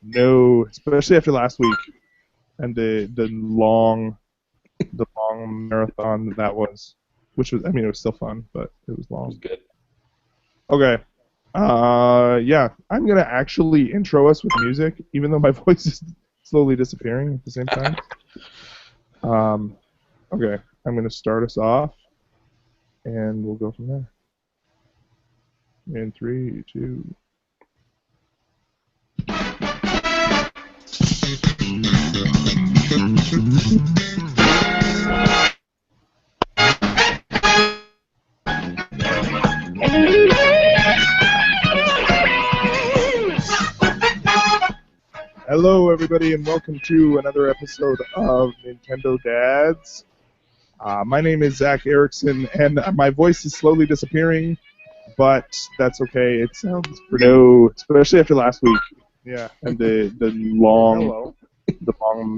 No, especially after last week and the long marathon that was, which was, I mean, it was still fun, but it was It was long. good. Okay. Yeah, I'm gonna actually intro us with music, even though my voice is slowly disappearing at the same time. Okay, I'm gonna start us off, and we'll go from there. In 3, 2. Hello, everybody, and welcome to another episode of Nintendo Dads. My name is Zach Erickson, and my voice is slowly disappearing, but that's okay. It sounds pretty. No, especially after last week. Yeah, and the long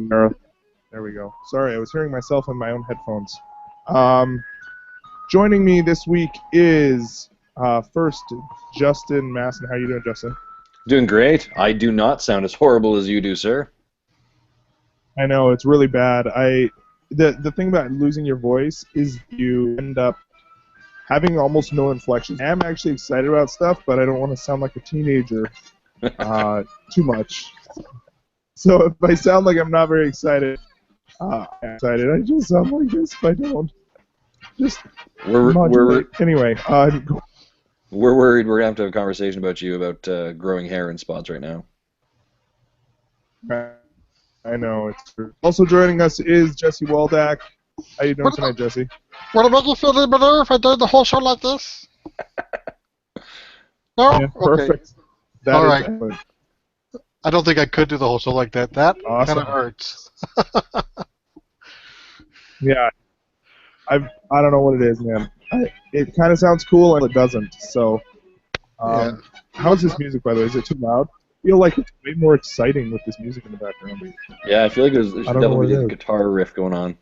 marathon. There we go. Sorry, I was hearing myself in my own headphones. Joining me this week is first Justin Masson. How you doing, Justin? Doing great. I do not sound as horrible as you do, sir. I know it's really bad. The thing about losing your voice is you end up having almost no inflection. I'm actually excited about stuff, but I don't want to sound like a teenager too much. So if I sound like I'm not very excited, I'm excited. I just sound like this if I don't. Just anyway. We're worried we're gonna have to have a conversation about you about growing hair in spots right now. I know it's true. Also joining us is Jesse Waldack. How you doing tonight, Jesse? Would it make you feel any better if I did the whole show like this? No? Yeah, perfect. Okay. All right. I don't think I could do the whole show like that. That awesome. Kind of hurts. Yeah. I don't know what it is, man. It kind of sounds cool and it doesn't. So, Yeah. How's this music, by the way? Is it too loud? I feel like it's way more exciting with this music in the background. Yeah, I feel like there's definitely a guitar riff going on.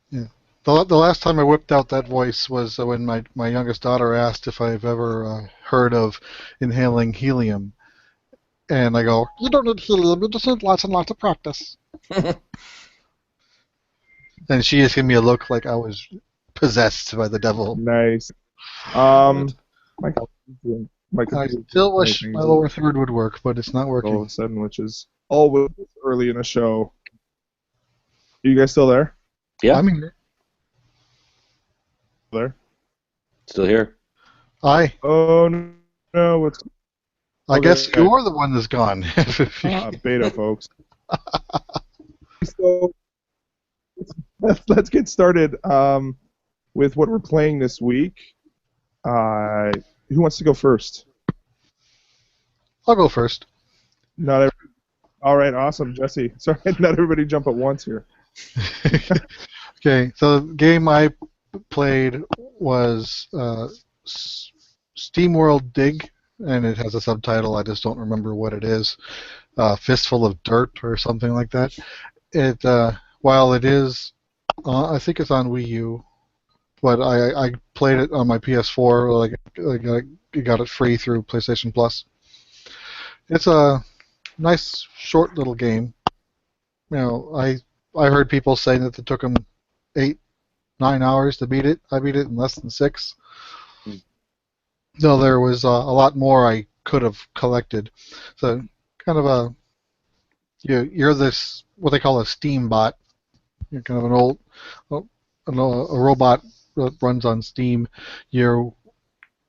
Yeah. The last time I whipped out that voice was when my youngest daughter asked if I've ever heard of inhaling helium. And I go, you don't need helium, you just need lots and lots of practice. And she just gave me a look like I was possessed by the devil. Nice. I still wish my lower third would work, but it's not working. All of a sudden, which is always early in a show. Are you guys still there? Yeah. I'm here. There? Still here. Aye. Oh, no. What's... I guess you're the one that's gone. Beta, folks. So, let's get started with what we're playing this week. Who wants to go first? I'll go first. All right, awesome, Jesse. Sorry, not everybody jump at once here. Okay, so the game I played was SteamWorld Dig, and it has a subtitle. I just don't remember what it is. Fistful of Dirt or something like that. It while it is, I think it's on Wii U, but I played it on my PS4. I got it free through PlayStation Plus. It's a nice, short little game. You know, I heard people saying that it took them 8-9 hours to beat it. I beat it in less than 6. So there was a lot more I could have collected. So kind of you're this what they call a Steam bot. You're kind of a robot that runs on Steam. You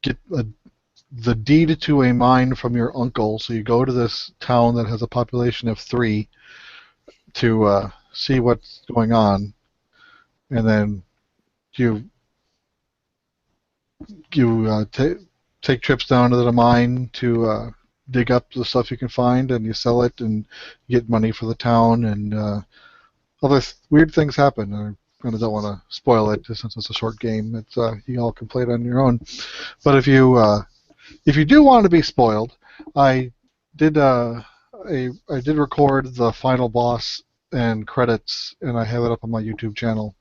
get the deed to a mine from your uncle, so you go to this town that has a population of 3 to see what's going on, and then you take trips down to the mine to dig up the stuff you can find, and you sell it and get money for the town, and other weird things happen. I kind of don't want to spoil it since it's a short game. It's you all can play it on your own. But if you do want to be spoiled, I did record the final boss and credits, and I have it up on my YouTube channel.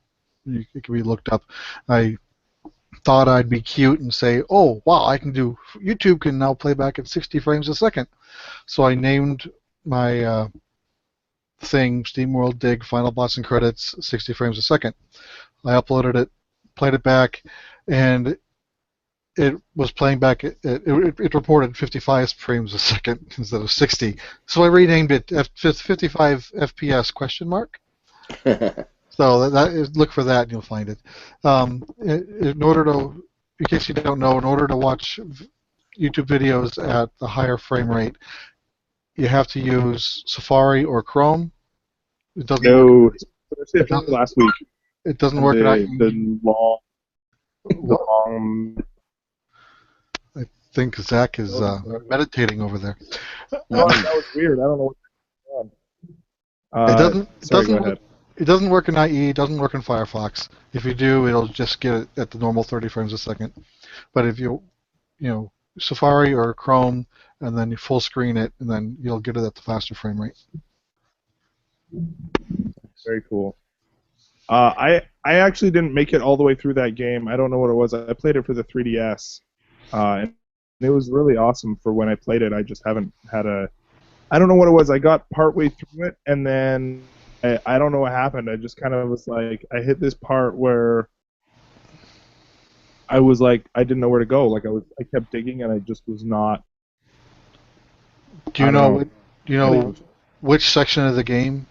It can be looked up. I thought I'd be cute and say, oh, wow, YouTube can now play back at 60 frames a second. So I named my thing, SteamWorld Dig, Final Boss and Credits, 60 frames a second. I uploaded it, played it back, and it was playing back. It reported 55 frames a second instead of 60. So I renamed it 55 FPS question mark. So look for that and you'll find it. In order to, in case you don't know, in order to watch YouTube videos at a higher frame rate, you have to use Safari or Chrome. It doesn't No, work. it doesn't last week. It doesn't work in IE. The long. I think Zach is meditating over there. Oh, that was weird. I don't know what's going on. It doesn't work in IE. It doesn't work in Firefox. If you do, it'll just get it at the normal 30 frames a second. But if you Safari or Chrome, and then you full screen it, and then you'll get it at the faster frame rate. Very cool. I actually didn't make it all the way through that game. I don't know what it was. I played it for the 3DS, and it was really awesome for when I played it. I just haven't had I don't know what it was. I got partway through it, and then I don't know what happened. I just kind of was like, I hit this part where I was like, I didn't know where to go. Like I kept digging, and I just was not. Do you know which section of the game?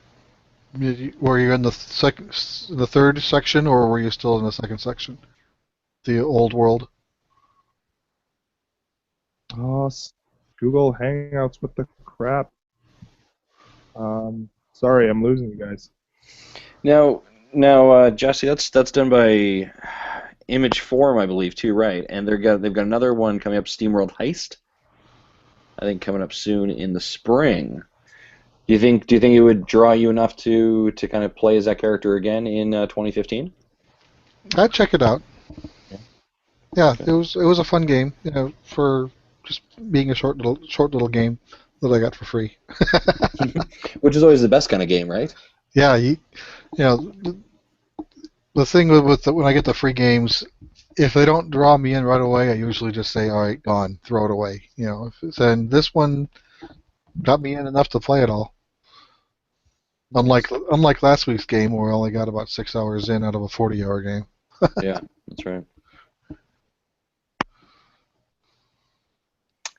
Were you in the third section, or were you still in the second section? The old world. Oh, Google Hangouts, what the crap? Sorry, I'm losing you guys. Now, Jesse, that's done by Image Form, I believe, too, right? And they've got another one coming up, SteamWorld Heist. I think coming up soon in the spring. Do you think it would draw you enough to kind of play as that character again in 2015? I'd check it out. Yeah, it was a fun game, for just being a short little game that I got for free. Which is always the best kind of game, right? Yeah, the thing with when I get the free games, if they don't draw me in right away, I usually just say, all right, gone, throw it away. And this one got me in enough to play it all. Unlike last week's game where I only got about 6 hours in out of a 40-hour game. Yeah, that's right.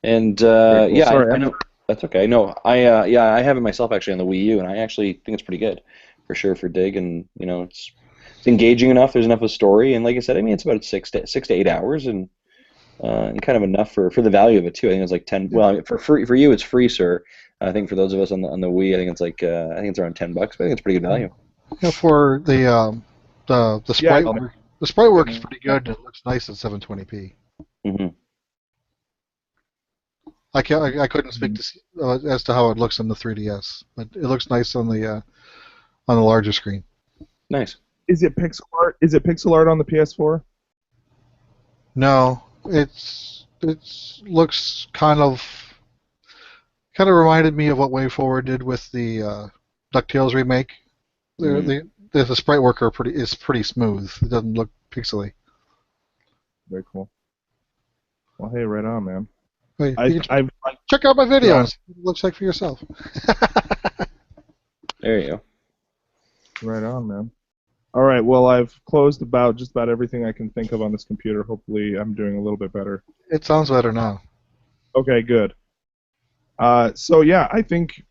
And Cool. yeah, Sorry, I know that's okay. No, I have it myself actually on the Wii U, and I actually think it's pretty good, for sure, for Dig, and it's engaging enough. There's enough of a story, and like I said, I mean it's about 6 to 8 hours, and kind of enough for the value of it too. I think it's like 10. Well, I mean, for you it's free, sir. I think for those of us on the Wii, I think it's like I think it's around $10, but I think it's pretty good value. For the sprite work, the sprite work is pretty good. And it looks nice at 720p. Mm-hmm. I couldn't speak as to how it looks on the 3DS, but it looks nice on the larger screen. Nice. Is it pixel art? Is it pixel art on the PS4? No, it looks kind of reminded me of what WayForward did with the DuckTales remake. The sprite worker is pretty smooth. It doesn't look pixely. Very cool. Well, hey, right on, man. Hey, check out my video and see what it looks like for yourself. There you go. Right on, man. All right, well, I've closed just about everything I can think of on this computer. Hopefully I'm doing a little bit better. It sounds better now. Okay, good. So, yeah, I think,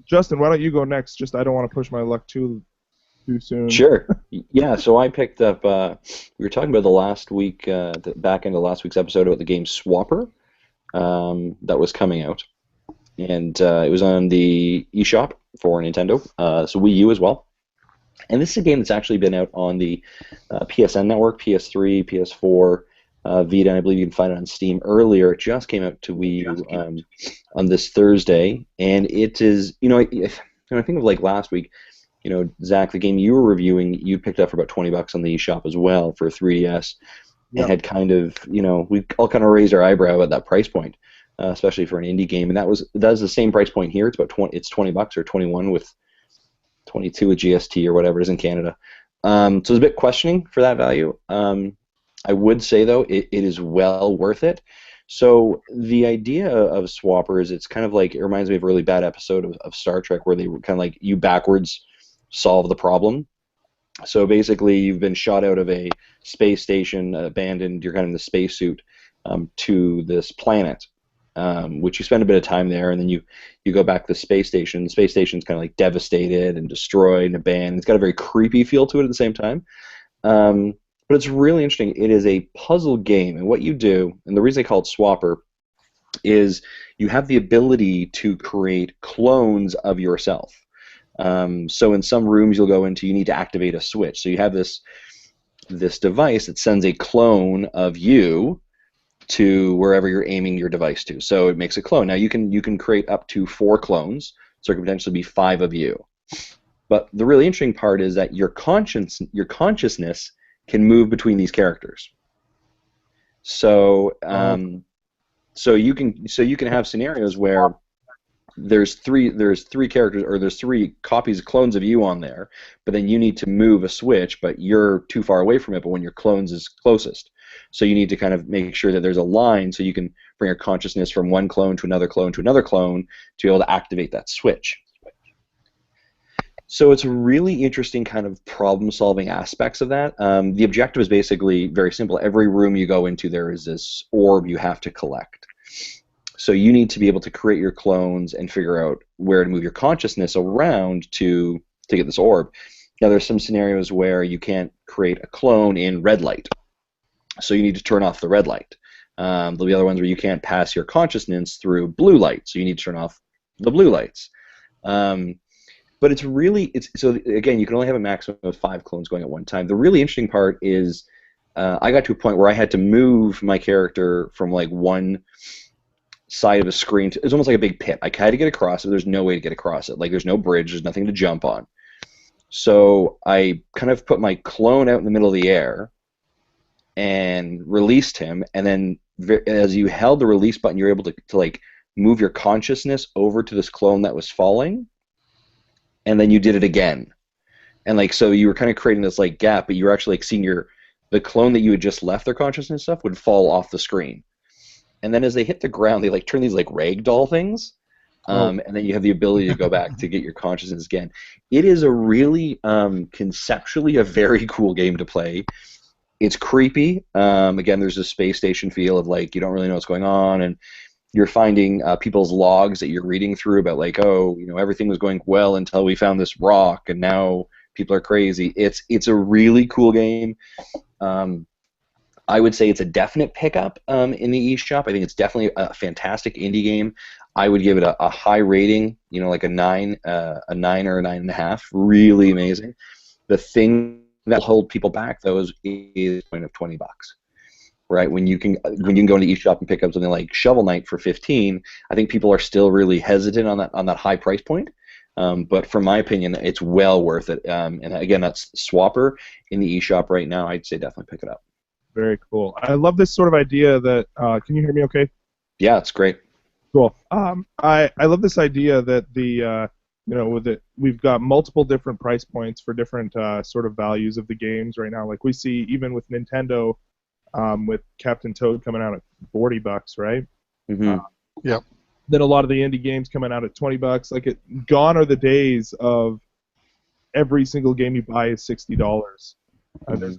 Justin, why don't you go next? I don't want to push my luck too soon. Sure. Yeah, so I picked up, we were talking about the last week, the back end of last week's episode about the game Swapper that was coming out. And it was on the eShop for Nintendo, so Wii U as well. And this is a game that's actually been out on the PSN network, PS3, PS4, Vita, and I believe you can find it on Steam earlier. It just came out to Wii U on this Thursday. And it is, when I think of like last week, Zach, the game you were reviewing, you picked up for about $20 on the eShop as well for 3DS, and had kind of, we all kind of raised our eyebrow at that price point, especially for an indie game, and that is the same price point here. It's about $20 or 21 with 22 with GST or whatever it is in Canada. So it's a bit questioning for that value. I would say though it is well worth it. So the idea of Swapper is it's kind of like it reminds me of a really bad episode of Star Trek where they were kind of like you backwards solve the problem. So basically, you've been shot out of a space station, abandoned. You're kind of in the spacesuit to this planet, which you spend a bit of time there, and then you go back to the space station. The space station's kind of like devastated and destroyed and abandoned. It's got a very creepy feel to it at the same time. But it's really interesting. It is a puzzle game, and what you do, and the reason they call it Swapper, is you have the ability to create clones of yourself. So in some rooms you'll go into, you need to activate a switch. So you have this device that sends a clone of you to wherever you're aiming your device to. So it makes a clone. Now you can create up to 4 clones, so it could potentially be 5 of you. But the really interesting part is that your consciousness can move between these characters. So so you can have scenarios where there's three characters, or there's 3 copies, clones of you on there, but then you need to move a switch, but you're too far away from it, but when your clones is closest. So you need to kind of make sure that there's a line so you can bring your consciousness from one clone to another clone to another clone to be able to activate that switch. So it's a really interesting kind of problem-solving aspects of that. The objective is basically very simple. Every room you go into, there is this orb you have to collect. So you need to be able to create your clones and figure out where to move your consciousness around to get this orb. Now there's some scenarios where you can't create a clone in red light, so you need to turn off the red light. There'll be other ones where you can't pass your consciousness through blue light, so you need to turn off the blue lights. But so again, you can only have a maximum of 5 clones going at one time. The really interesting part is I got to a point where I had to move my character from like one side of a screen to, it's almost like a big pit. I had to get across it, but there's no way to get across it. Like there's no bridge, there's nothing to jump on. So I kind of put my clone out in the middle of the air and released him, and then as you held the release button, you're able to like move your consciousness over to this clone that was falling, and then you did it again. And like so you were kind of creating this like gap, but you were actually like seeing the clone that you had just left their consciousness stuff would fall off the screen. And then as they hit the ground, they like turn these like ragdoll things, and then you have the ability to go back to get your consciousness again. It is a really conceptually a very cool game to play. It's creepy. Again, there's a space station feel of like you don't really know what's going on, and you're finding people's logs that you're reading through about like, oh, you know, everything was going well until we found this rock, and now people are crazy. It's a really cool game. I would say it's a definite pickup in the eShop. I think it's definitely a fantastic indie game. I would give it a high rating, you know, like a 9 or a 9.5. Really amazing. The thing that will hold people back though is the point of $20. Right, when you can go into eShop and pick up something like Shovel Knight for 15, I think people are still really hesitant on that high price point. But from my opinion, it's well worth it. And again, that's Swapper in the eShop right now. I'd say definitely pick it up. Very cool. I love this sort of idea that. Can you hear me? Okay. Yeah, it's great. Cool. I love this idea that we've got multiple different price points for different sort of values of the games right now. Like we see even with Nintendo. With Captain Toad coming out at $40, right? Mm-hmm. Yep. Then a lot of the indie games coming out at $20. Like gone are the days of every single game you buy is $60. There's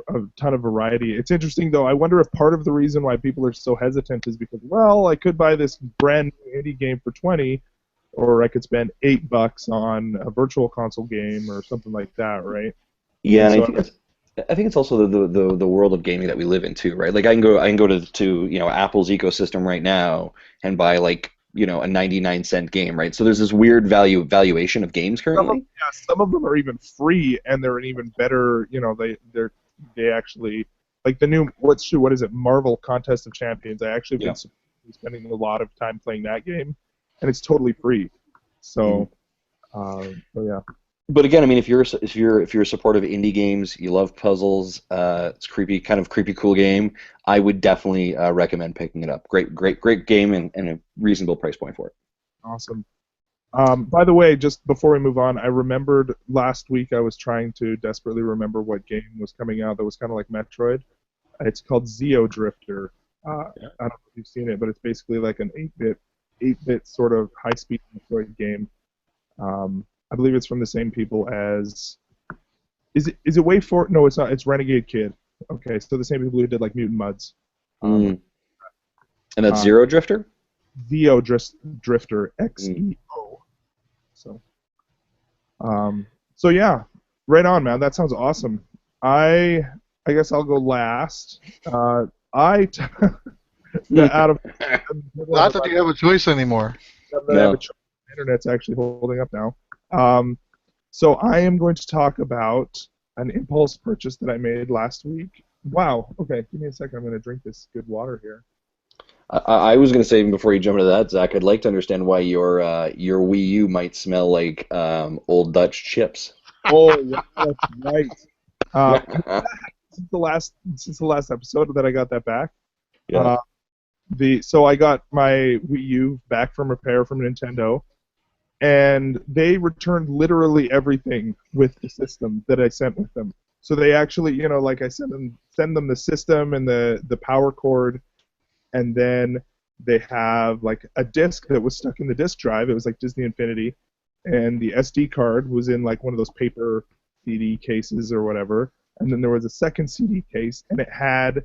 a ton of variety. It's interesting though. I wonder if part of the reason why people are so hesitant is because, well, I could buy this brand new indie game for $20, or I could spend $8 on a virtual console game or something like that, right? Yeah, and I think it's also the world of gaming that we live in too, right? Like I can go to you know Apple's ecosystem right now and buy like you know a 99-cent game, right? So there's this weird valuation of games currently. Some of them are even free, and they're an even better. You know, they actually like the new what is it? Marvel Contest of Champions. I actually been spending a lot of time playing that game, and it's totally free. So, so yeah. But again, I mean, if you're a supporter of indie games, you love puzzles, it's kind of creepy, cool game. I would definitely recommend picking it up. Great game and a reasonable price point for it. Awesome. By the way, just before we move on, I remembered last week I was trying to desperately remember what game was coming out that was kind of like Metroid. It's called Zeo Drifter. I don't know if you've seen it, but it's basically like an 8-bit sort of high-speed Metroid game. I believe it's from the same people as. Is it WayForward? No, it's not. It's Renegade Kid. Okay, so the same people who did like Mutant Mudds. And that's uh, Zero Drifter? Zeo Drifter XEO. So, so yeah, right on, man. That sounds awesome. I guess I'll go last. I out of Not that you have a choice anymore. No. The internet's actually holding up now. So I am going to talk about an impulse purchase that I made last week. Wow. Okay, give me a second. I'm going to drink this good water here. I was going to say, even before you jump into that, Zach, I'd like to understand why your Wii U might smell like old Dutch chips. Oh, yeah, that's right. Since the last episode that I got that back. Yeah. So I got my Wii U back from repair from Nintendo, and they returned literally everything with the system that I sent with them. So they actually, like I send them the system and the power cord, and then they have like a disc that was stuck in the disc drive. It was like Disney Infinity, and the SD card was in like one of those paper CD cases or whatever. And then there was a second CD case, and it had,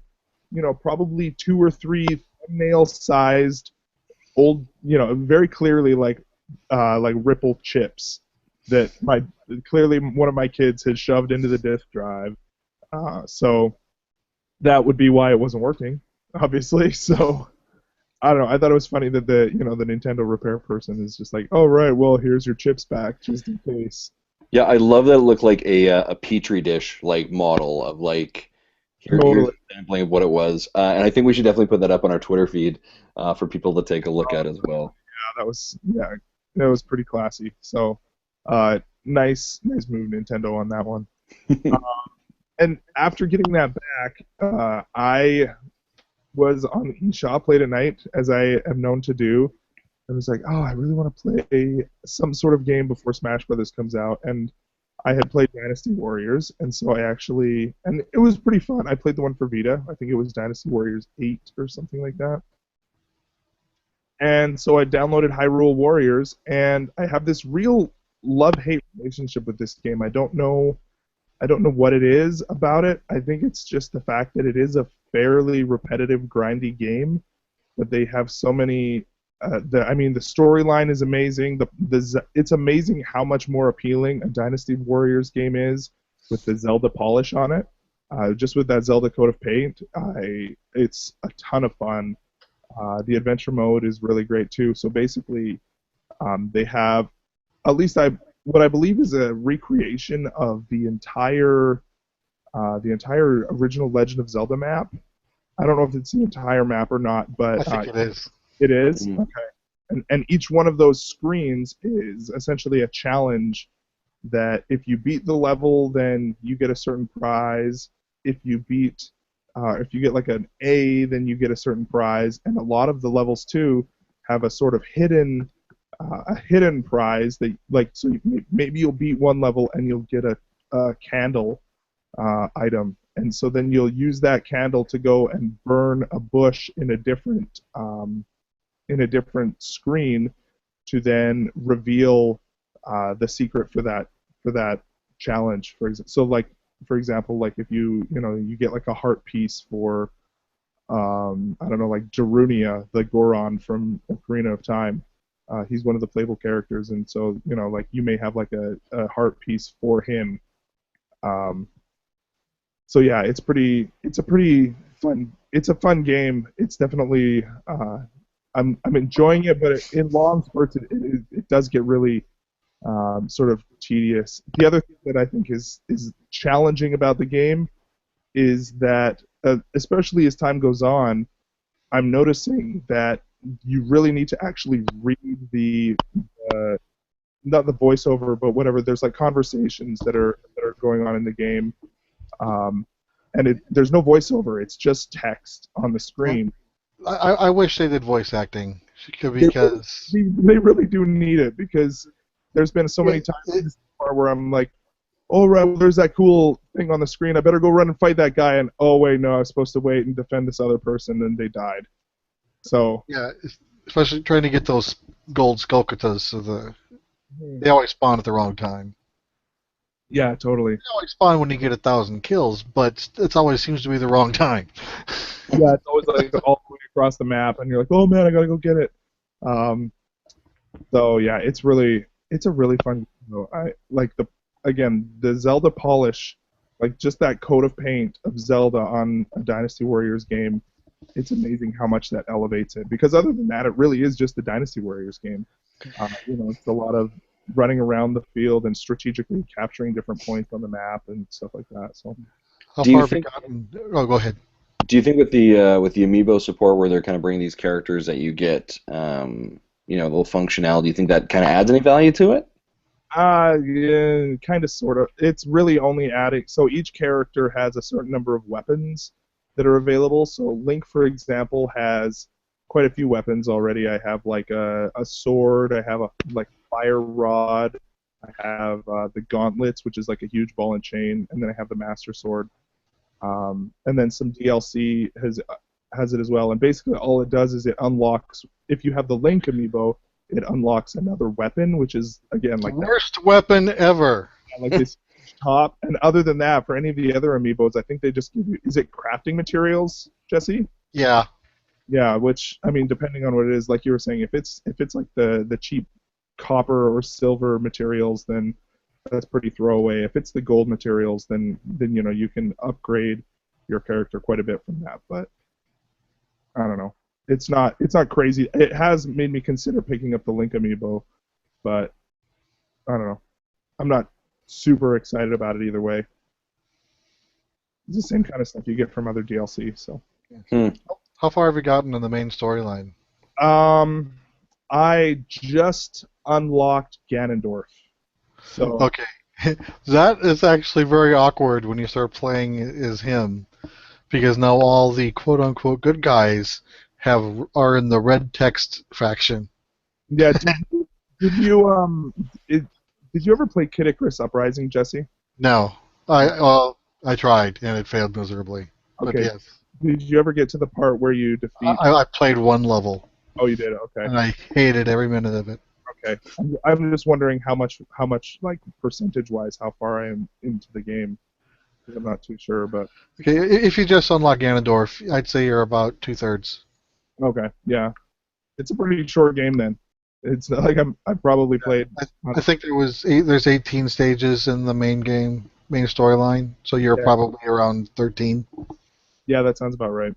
probably 2 or 3 thumbnail-sized old, very clearly like Ripple chips that clearly one of my kids had shoved into the disk drive. So that would be why it wasn't working, obviously. So I don't know. I thought it was funny that the Nintendo repair person is just like, oh right, well here's your chips back just in case. Yeah, I love that it looked like a petri dish like model of like here's a sampling of what it was, and I think we should definitely put that up on our Twitter feed for people to take a look at as well. Yeah, that was pretty classy. So nice move, Nintendo, on that one. And after getting that back, I was on eShop late at night, as I am known to do. I was like, oh, I really want to play some sort of game before Smash Brothers comes out, and I had played Dynasty Warriors, and so and it was pretty fun. I played the one for Vita. I think it was Dynasty Warriors 8 or something like that. And so I downloaded Hyrule Warriors, and I have this real love-hate relationship with this game. I don't know what it is about it. I think it's just the fact that it is a fairly repetitive, grindy game, but they have so many. The storyline is amazing. It's amazing how much more appealing a Dynasty Warriors game is with the Zelda polish on it. Just with that Zelda coat of paint, it's a ton of fun. The adventure mode is really great too. So basically, they have at least what I believe is a recreation of the entire original Legend of Zelda map. I don't know if it's the entire map or not, but I think it is. It is? Okay. And each one of those screens is essentially a challenge that if you beat the level, then you get a certain prize. If you get like an A, then you get a certain prize. And a lot of the levels too have a sort of hidden prize that, like, so maybe you'll beat one level and you'll get a candle item, and so then you'll use that candle to go and burn a bush in a different screen to then reveal the secret for that challenge. For example, like if you get like a heart piece for I don't know, like Darunia, the Goron from Ocarina of Time. He's one of the playable characters, and so like you may have like a heart piece for him. So yeah, it's a pretty fun. It's a fun game. It's definitely I'm enjoying it, but in long spurts it does get really sort of tedious. The other thing that I think is challenging about the game is that especially as time goes on, I'm noticing that you really need to actually read the not the voiceover, but whatever. There's like conversations that are going on in the game, and there's no voiceover. It's just text on the screen. I wish they did voice acting because they really do need it, because there's been so many times where I'm like, oh right, well, there's that cool thing on the screen. I better go run and fight that guy. And oh wait, no, I was supposed to wait and defend this other person, and they died. So Yeah, especially trying to get those gold Skullkatas, so they always spawn at the wrong time. yeah, totally. They always spawn when you get 1,000 kills, but it always seems to be the wrong time. Yeah, it's always like all the way across the map, and you're like, oh man, I gotta go get it. So yeah, it's a really fun game. Though. I like the Zelda polish, like just that coat of paint of Zelda on a Dynasty Warriors game. It's amazing how much that elevates it. Because other than that, it really is just a Dynasty Warriors game. It's a lot of running around the field and strategically capturing different points on the map and stuff like that. So. How Do you far have we think- gotten? Oh, go ahead. Do you think with the amiibo support, where they're kind of bringing these characters that you get, little functionality, do you think that kind of adds any value to it? Yeah, kind of, sort of. It's really only adding. So each character has a certain number of weapons that are available. So Link, for example, has quite a few weapons already. I have like a sword. I have a fire rod. I have the gauntlets, which is like a huge ball and chain, and then I have the master sword. And then some DLC has it as well. And basically all it does is it unlocks. If you have the Link amiibo, it unlocks another weapon, which is again like Worst weapon ever. like this top. And other than that, for any of the other amiibos, I think they just give you. Is it crafting materials, Jesse? Yeah. Yeah, which I mean, depending on what it is, like you were saying, if it's like the cheap copper or silver materials, then that's pretty throwaway. If it's the gold materials, then you can upgrade your character quite a bit from that. But I don't know. It's not crazy. It has made me consider picking up the Link amiibo, but I don't know. I'm not super excited about it either way. It's the same kind of stuff you get from other DLC. So. How far have we gotten in the main storyline? I just unlocked Ganondorf. So. Okay. That is actually very awkward when you start playing as him, because now all the quote-unquote good guys are in the red text faction. Yeah. Did you ever play Kid Icarus Uprising, Jesse? No. I tried and it failed miserably. But Okay. yes. Did you ever get to the part where you defeat? I played one level Oh, you did. Okay. and I hated every minute of it. Okay. I'm just wondering how much like percentage-wise how far I am into the game. I'm not too sure, but Okay, if you just unlock Ganondorf, I'd say you're about 2/3. okay. Yeah. It's a pretty short game then. It's not like I've probably played. I think there's 18 stages in the main storyline, so you're Yeah. probably around 13. Yeah, that sounds about right.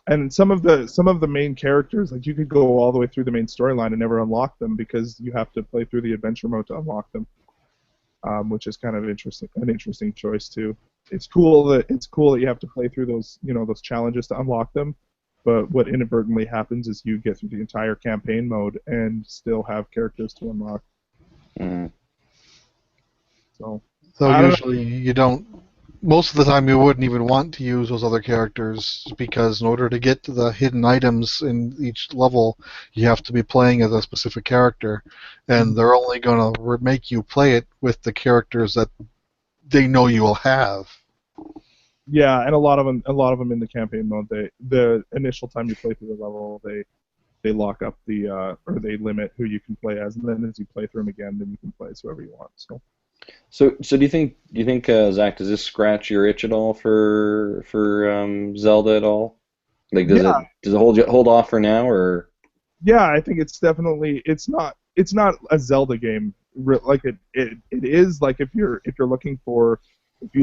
And some of the main characters, like you could go all the way through the main storyline and never unlock them because you have to play through the adventure mode to unlock them, which is kind of an interesting choice too. It's cool that you have to play through those those challenges to unlock them, but what inadvertently happens is you get through the entire campaign mode and still have characters to unlock. Mm. So Usually you don't. Most of the time, you wouldn't even want to use those other characters because in order to get to the hidden items in each level, you have to be playing as a specific character, and they're only going to make you play it with the characters that they know you will have. yeah, and a lot of them in the campaign mode, the initial time you play through the level, they lock up or they limit who you can play as, and then as you play through them again, then you can play as whoever you want. So do you think Zach, does this scratch your itch at all for Zelda at all? Like does it hold off for now or? Yeah, I think it's definitely it's not a Zelda game like it is like if you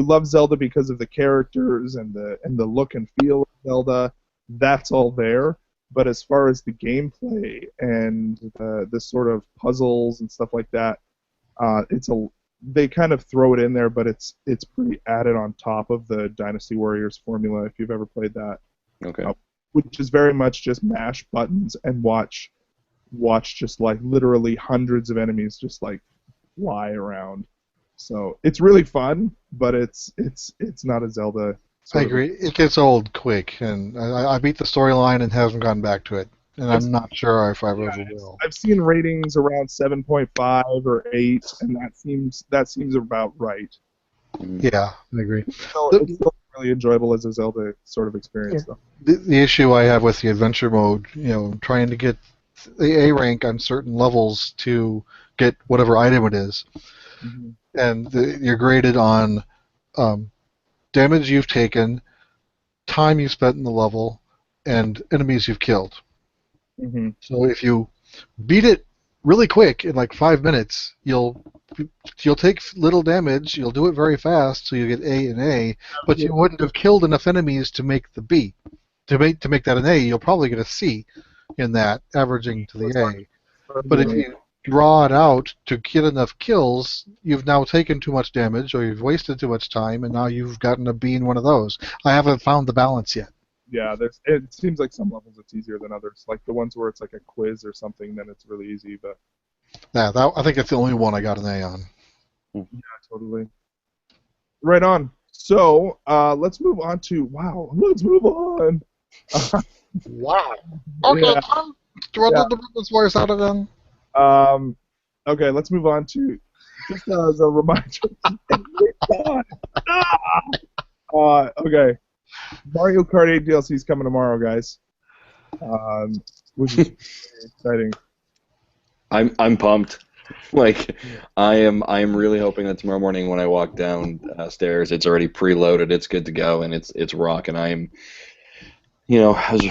love Zelda because of the characters and the look and feel of Zelda, that's all there. But as far as the gameplay and the sort of puzzles and stuff like that, they kind of throw it in there, but it's pretty added on top of the Dynasty Warriors formula if you've ever played that. Okay. Which is very much just mash buttons and watch just like literally hundreds of enemies just like fly around. So it's really fun, but it's not a Zelda. I agree. It gets old quick, and I beat the storyline and haven't gone back to it. and I'm not sure if I ever Yeah, will. I've seen ratings around 7.5 or 8, and that seems about right. Yeah, I agree. It's still really enjoyable as a Zelda sort of experience, though. The issue I have with the adventure mode, trying to get the A rank on certain levels to get whatever item it is, Mm-hmm. and you're graded on damage you've taken, time you spent in the level, and enemies you've killed. Mm-hmm. So if you beat it really quick in like 5 minutes, you'll take little damage. You'll do it very fast, so you get A and A. But you wouldn't have killed enough enemies to make the B. To make that an A, you'll probably get a C in that, averaging to the A. But if you draw it out to get enough kills, you've now taken too much damage, or you've wasted too much time, and now you've gotten a B in one of those. I haven't found the balance yet. Yeah, it seems like some levels it's easier than others. Like the ones where it's like a quiz or something, then it's really easy. But Yeah, I think that's the only one I got an A on. yeah, totally. Right on. So let's move on to Let's move on. Wow. Okay, Yeah. do I do the business voice out of them? Okay, let's move on to just as a reminder. Okay, Mario Kart 8 DLC is coming tomorrow, guys. Which is really exciting. I'm pumped. Like I am really hoping that tomorrow morning when I walk downstairs, it's already preloaded, it's good to go, and it's rocking. I was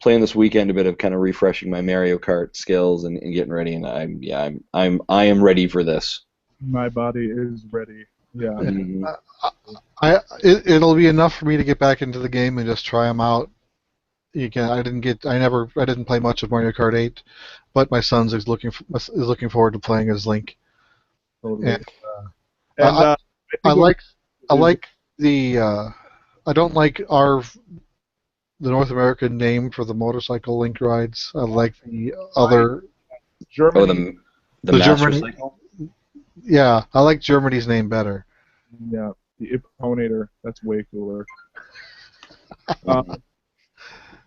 playing this weekend a bit of kind of refreshing my Mario Kart skills and getting ready, and I am ready for this. My body is ready. Yeah. Mhm. It'll be enough for me to get back into the game and just try them out. I didn't play much of Mario Kart 8, but my son's is looking forward to playing as Link. Totally. And, And I like the I don't like the North American name for the motorcycle Link rides. I like the other Germany. The the Master Germany. Cycle. Yeah, I like Germany's name better. Yeah, the Ipponator. That's way cooler.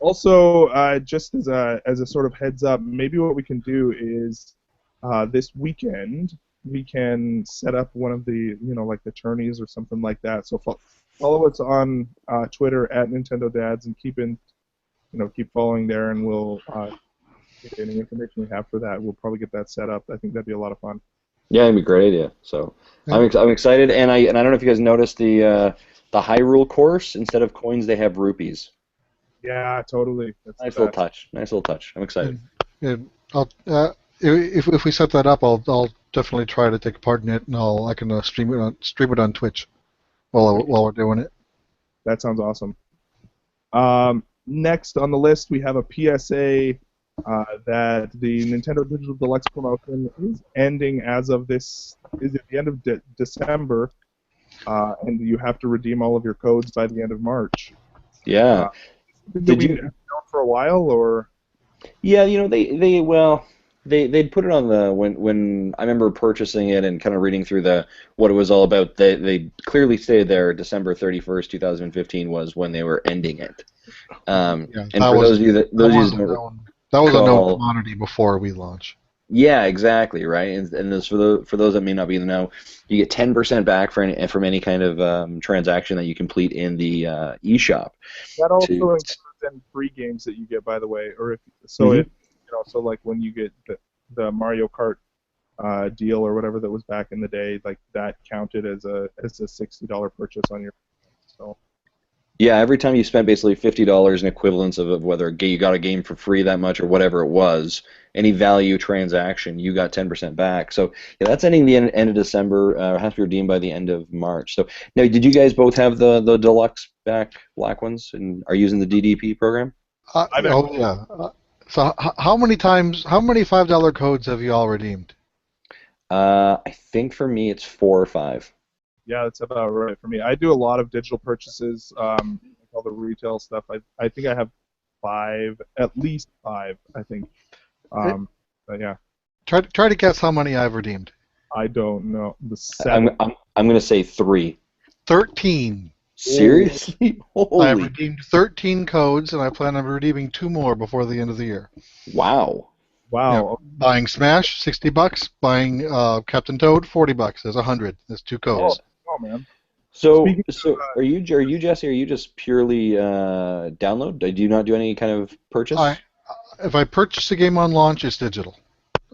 Also, just as a sort of heads up, maybe what we can do is this weekend we can set up one of the like the tourneys or something like that. So follow us on Twitter at Nintendo Dads and keep following there, and we'll get any information we have for that. We'll probably get that set up. I think that'd be a lot of fun. Yeah, it'd be a great idea. So I'm excited, and I don't know if you guys noticed the Hyrule course. Instead of coins, they have rupees. Yeah, totally. That's Nice little touch. Nice little touch. I'm excited. If we set that up, I'll definitely try to take part in it, and I can stream it on Twitch while we're doing it. That sounds awesome. Next on the list, we have a PSA that the Nintendo Digital Deluxe promotion is ending as of is at the end of December, and you have to redeem all of your codes by the end of March. Yeah. Did you known for a while, or? Yeah, they'd put it on the when I remember purchasing it and kind of reading through what it was all about. They clearly stated there December 31st, 2015 was when they were ending it. And for those of you that was a known commodity before we launch. Yeah, exactly, right. And for those that may not be in the know, you get 10% back from any kind of transaction that you complete in the eShop. That also includes any free games that you get, by the way, or if so like when you get the Mario Kart deal or whatever that was back in the day, like that counted as a $60 purchase on your. So. Yeah, every time you spent basically $50 in equivalence of whether you got a game for free that much or whatever it was, any value transaction, you got 10% back. So yeah, that's ending the end of December. Has to be redeemed by the end of March. So now, did you guys both have the deluxe black ones and are using the DDP program? Yeah. So how many $5 codes have you all redeemed? I think for me it's 4 or 5. Yeah, that's about right for me. I do a lot of digital purchases, all the retail stuff. I think I have 5, at least 5. I think. But yeah. Try to guess how many I've redeemed. I don't know. The 7. I'm going to say 3. 13. Seriously? I have Holy redeemed 13 codes, and I plan on redeeming 2 more before the end of the year. wow! Yeah, Wow. buying Smash, $60. Buying Captain Toad, $40. There's 100. There's 2 Oh, codes. oh man. So Speaking so are you Jesse? Are you just purely download? Do you not do any kind of I purchase? If I purchase a game on launch, it's digital.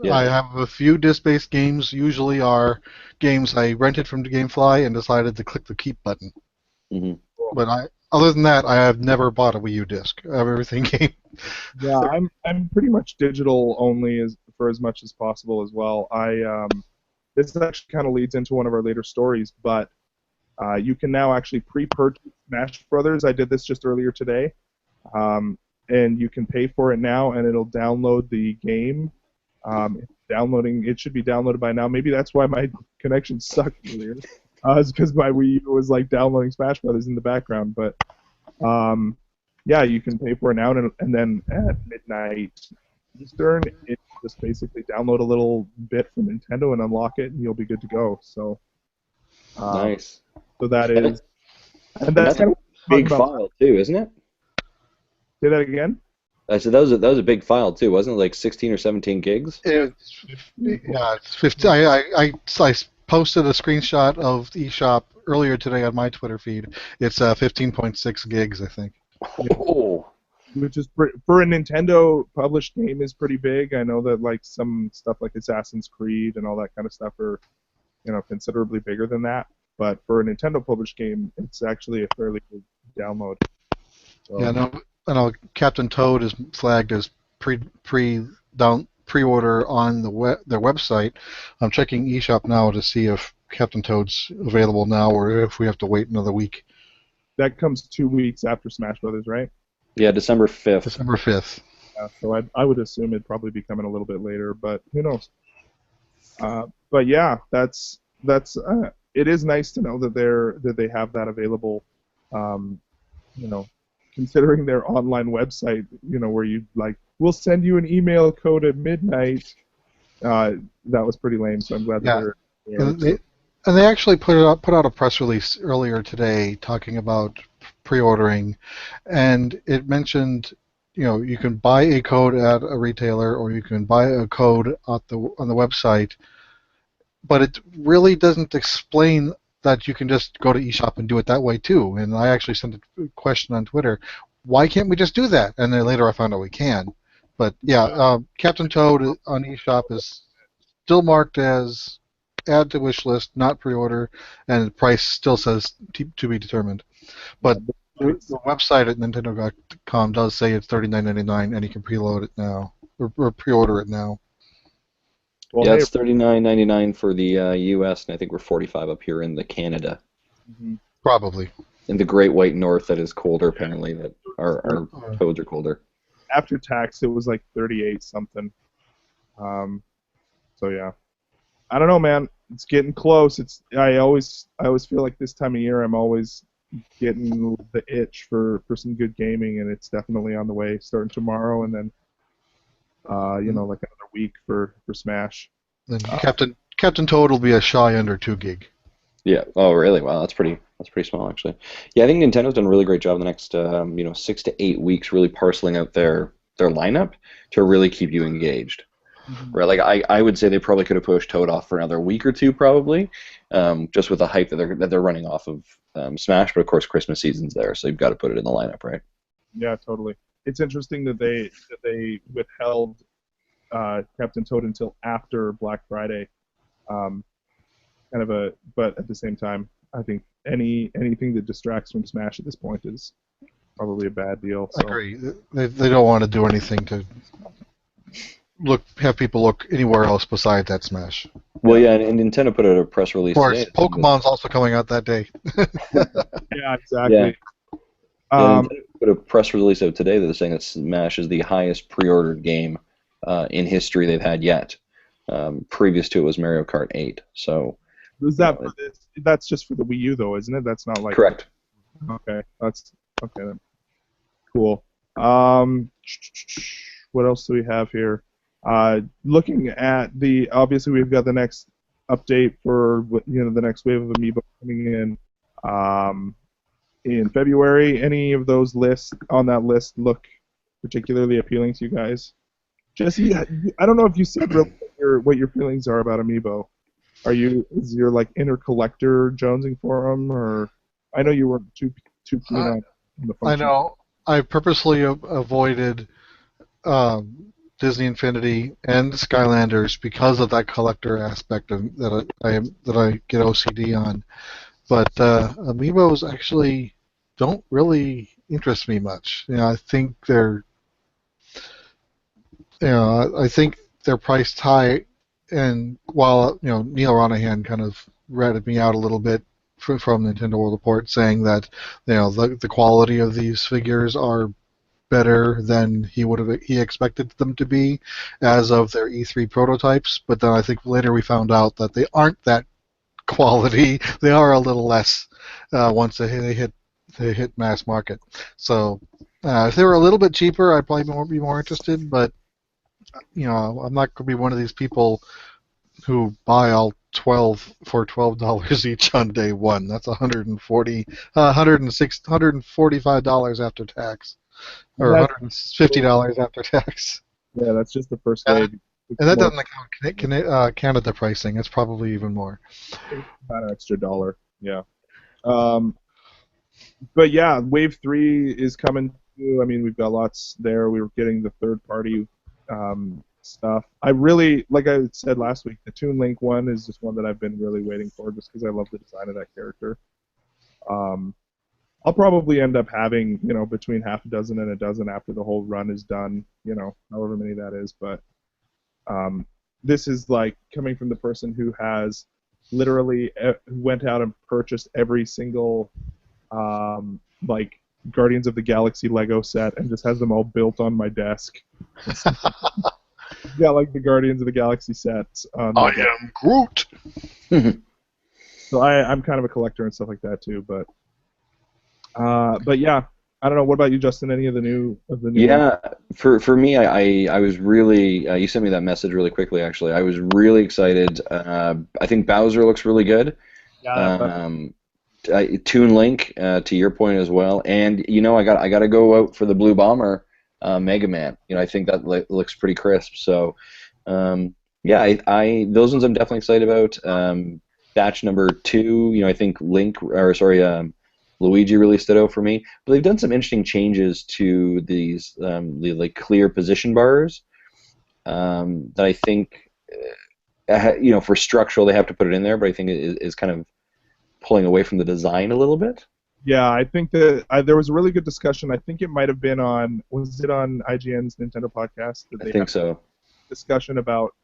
Yeah. I have a few disc-based games. Usually are games I rented from GameFly and decided to click the keep button. Hmm. But other than that, I have never bought a Wii U disc. I have everything game. Yeah, I'm pretty much digital only for as much as possible as well. This actually kind of leads into one of our later stories, but you can now actually pre-purchase Smash Brothers. I did this just earlier today, and you can pay for it now, and it'll download the game. It should be downloaded by now. Maybe that's why my connection sucked earlier. It's because my Wii U was like downloading Smash Brothers in the background, but yeah, you can pay for it now, and then at midnight Eastern, it just basically download a little bit from Nintendo and unlock it, and you'll be good to go. Um, Nice. so that And, is, and and that's that's a kind of what I'm big talking about. file too, isn't it? Say that again. I said that was a big file too, wasn't it? Like 16 or 17 gigs? It's 50. I posted a screenshot of eShop earlier today on my Twitter feed. It's 15.6 gigs, I think. Oh, Which is for a Nintendo published game is pretty big. I know that like some stuff like Assassin's Creed and all that kind of stuff are considerably bigger than that. But for a Nintendo published game, it's actually a fairly big download. So, Yeah, no, I know Captain Toad is flagged as pre-order on their website. I'm checking eShop now to see if Captain Toad's available now or if we have to wait another week. that comes 2 weeks after Smash Brothers, right? yeah, December 5th. December 5th. Yeah, so I would assume it'd probably be coming a little bit later, but who knows? But yeah, that's it is nice to know that they have that available. Um, you know, considering their online website, where you like, we'll send you an email code at midnight. That was pretty lame. So I'm glad that Yeah. they're And there. they actually put out a press release earlier today talking about pre-ordering, and it mentioned, you can buy a code at a retailer or you can buy a code on the website, but it really doesn't explain that you can just go to eShop and do it that way too. And I actually sent a question on Twitter, why can't we just do that? And then later I found out we can. But yeah, Captain Toad on eShop is still marked as add to wish list, not pre-order, and the price still says to be determined. But the website at Nintendo.com does say it's $39.99, and you can preload it now or pre-order it now. Well, Yeah, hey, it's $39.99 for the US, and I think we're 45 up here in the Canada, Probably. in the Great White North that is colder apparently. That our toads are colder. after tax, it was like 38 something. So yeah, I don't know, man. It's getting close. I always feel like this time of year I'm always getting the itch for some good gaming, and it's definitely on the way. Starting tomorrow, and then like another week for Smash. Then Captain Toad will be a shy under 2 gig. Yeah. Oh, really? Wow, that's pretty small actually. Yeah, I think Nintendo's done a really great job in the next 6 to 8 weeks, really parceling out their lineup to really keep you engaged. Right, like I would say they probably could have pushed Toad off for another week or two, probably, just with the hype that they're running off of Smash. But of course, Christmas season's there, so you've got to put it in the lineup, right? Yeah, totally. It's interesting that they withheld Captain Toad until after Black Friday. But at the same time, I think anything that distracts from Smash at this point is probably a bad deal. So. I agree. They don't want to do anything to have people look anywhere else besides that Smash. Well, yeah, and Nintendo put out a press release Of course, today. Pokemon's also coming out that day. Yeah, exactly. Yeah. Nintendo put a press release out today that is saying that Smash is the highest pre-ordered game in history they've had yet. Previous to it was Mario Kart 8. So. Is that for this? That's just for the Wii U, though, isn't it? That's not like. Correct. Okay, that's okay. Then. Cool. What else do we have here? Looking at obviously we've got the next update for the next wave of Amiibo coming in. in February. Any of those lists on that list look particularly appealing to you guys? Jesse, I don't know if you said really what your feelings are about Amiibo. Is your like inner collector jonesing for them, or I know you weren't too keen on the function. I know. I purposely avoided Disney Infinity and Skylanders because of that collector aspect that I get OCD on. But Amiibos actually don't really interest me much. I think they're priced high, and while Neil Ronahan kind of ratted me out a little bit from Nintendo World Report, saying that the quality of these figures are better than he expected them to be as of their E3 prototypes, but then I think later we found out that they aren't that quality. They are a little less once they hit mass market. So if they were a little bit cheaper, I'd probably be more interested, but I'm not going to be one of these people who buy all 12 for $12 each on day one. That's $145 after tax, or $150 after tax. Yeah, that's just the first wave. And that doesn't account Canada pricing. It's probably even more. About an extra $1. Yeah. But yeah, Wave 3 is coming too. I mean, we've got lots there. We were getting the third-party stuff. I really, like I said last week, the Toon Link one is just one that I've been really waiting for, just because I love the design of that character. I'll probably end up having, between half a dozen and a dozen after the whole run is done, however many that is. But this is like coming from the person who has literally went out and purchased every single like Guardians of the Galaxy Lego set and just has them all built on my desk. Got like the Guardians of the Galaxy sets. I am Groot. So I'm kind of a collector and stuff like that too. But yeah, I don't know. What about you, Justin? Any of the new? Yeah, for me, I was really. You sent me that message really quickly. Actually, I was really excited. I think Bowser looks really good. Yeah. Toon Link, to your point as well, and I got to go out for the Blue Bomber. Mega Man. I think that looks pretty crisp. So, yeah, those ones I'm definitely excited about. Batch number 2, I think Luigi really stood out for me. But they've done some interesting changes to these the clear position bars that I think, for structural they have to put it in there, but I think it is kind of pulling away from the design a little bit. Yeah, I think that there was a really good discussion. I think it might have been was it on IGN's Nintendo podcast? I think so. Discussion about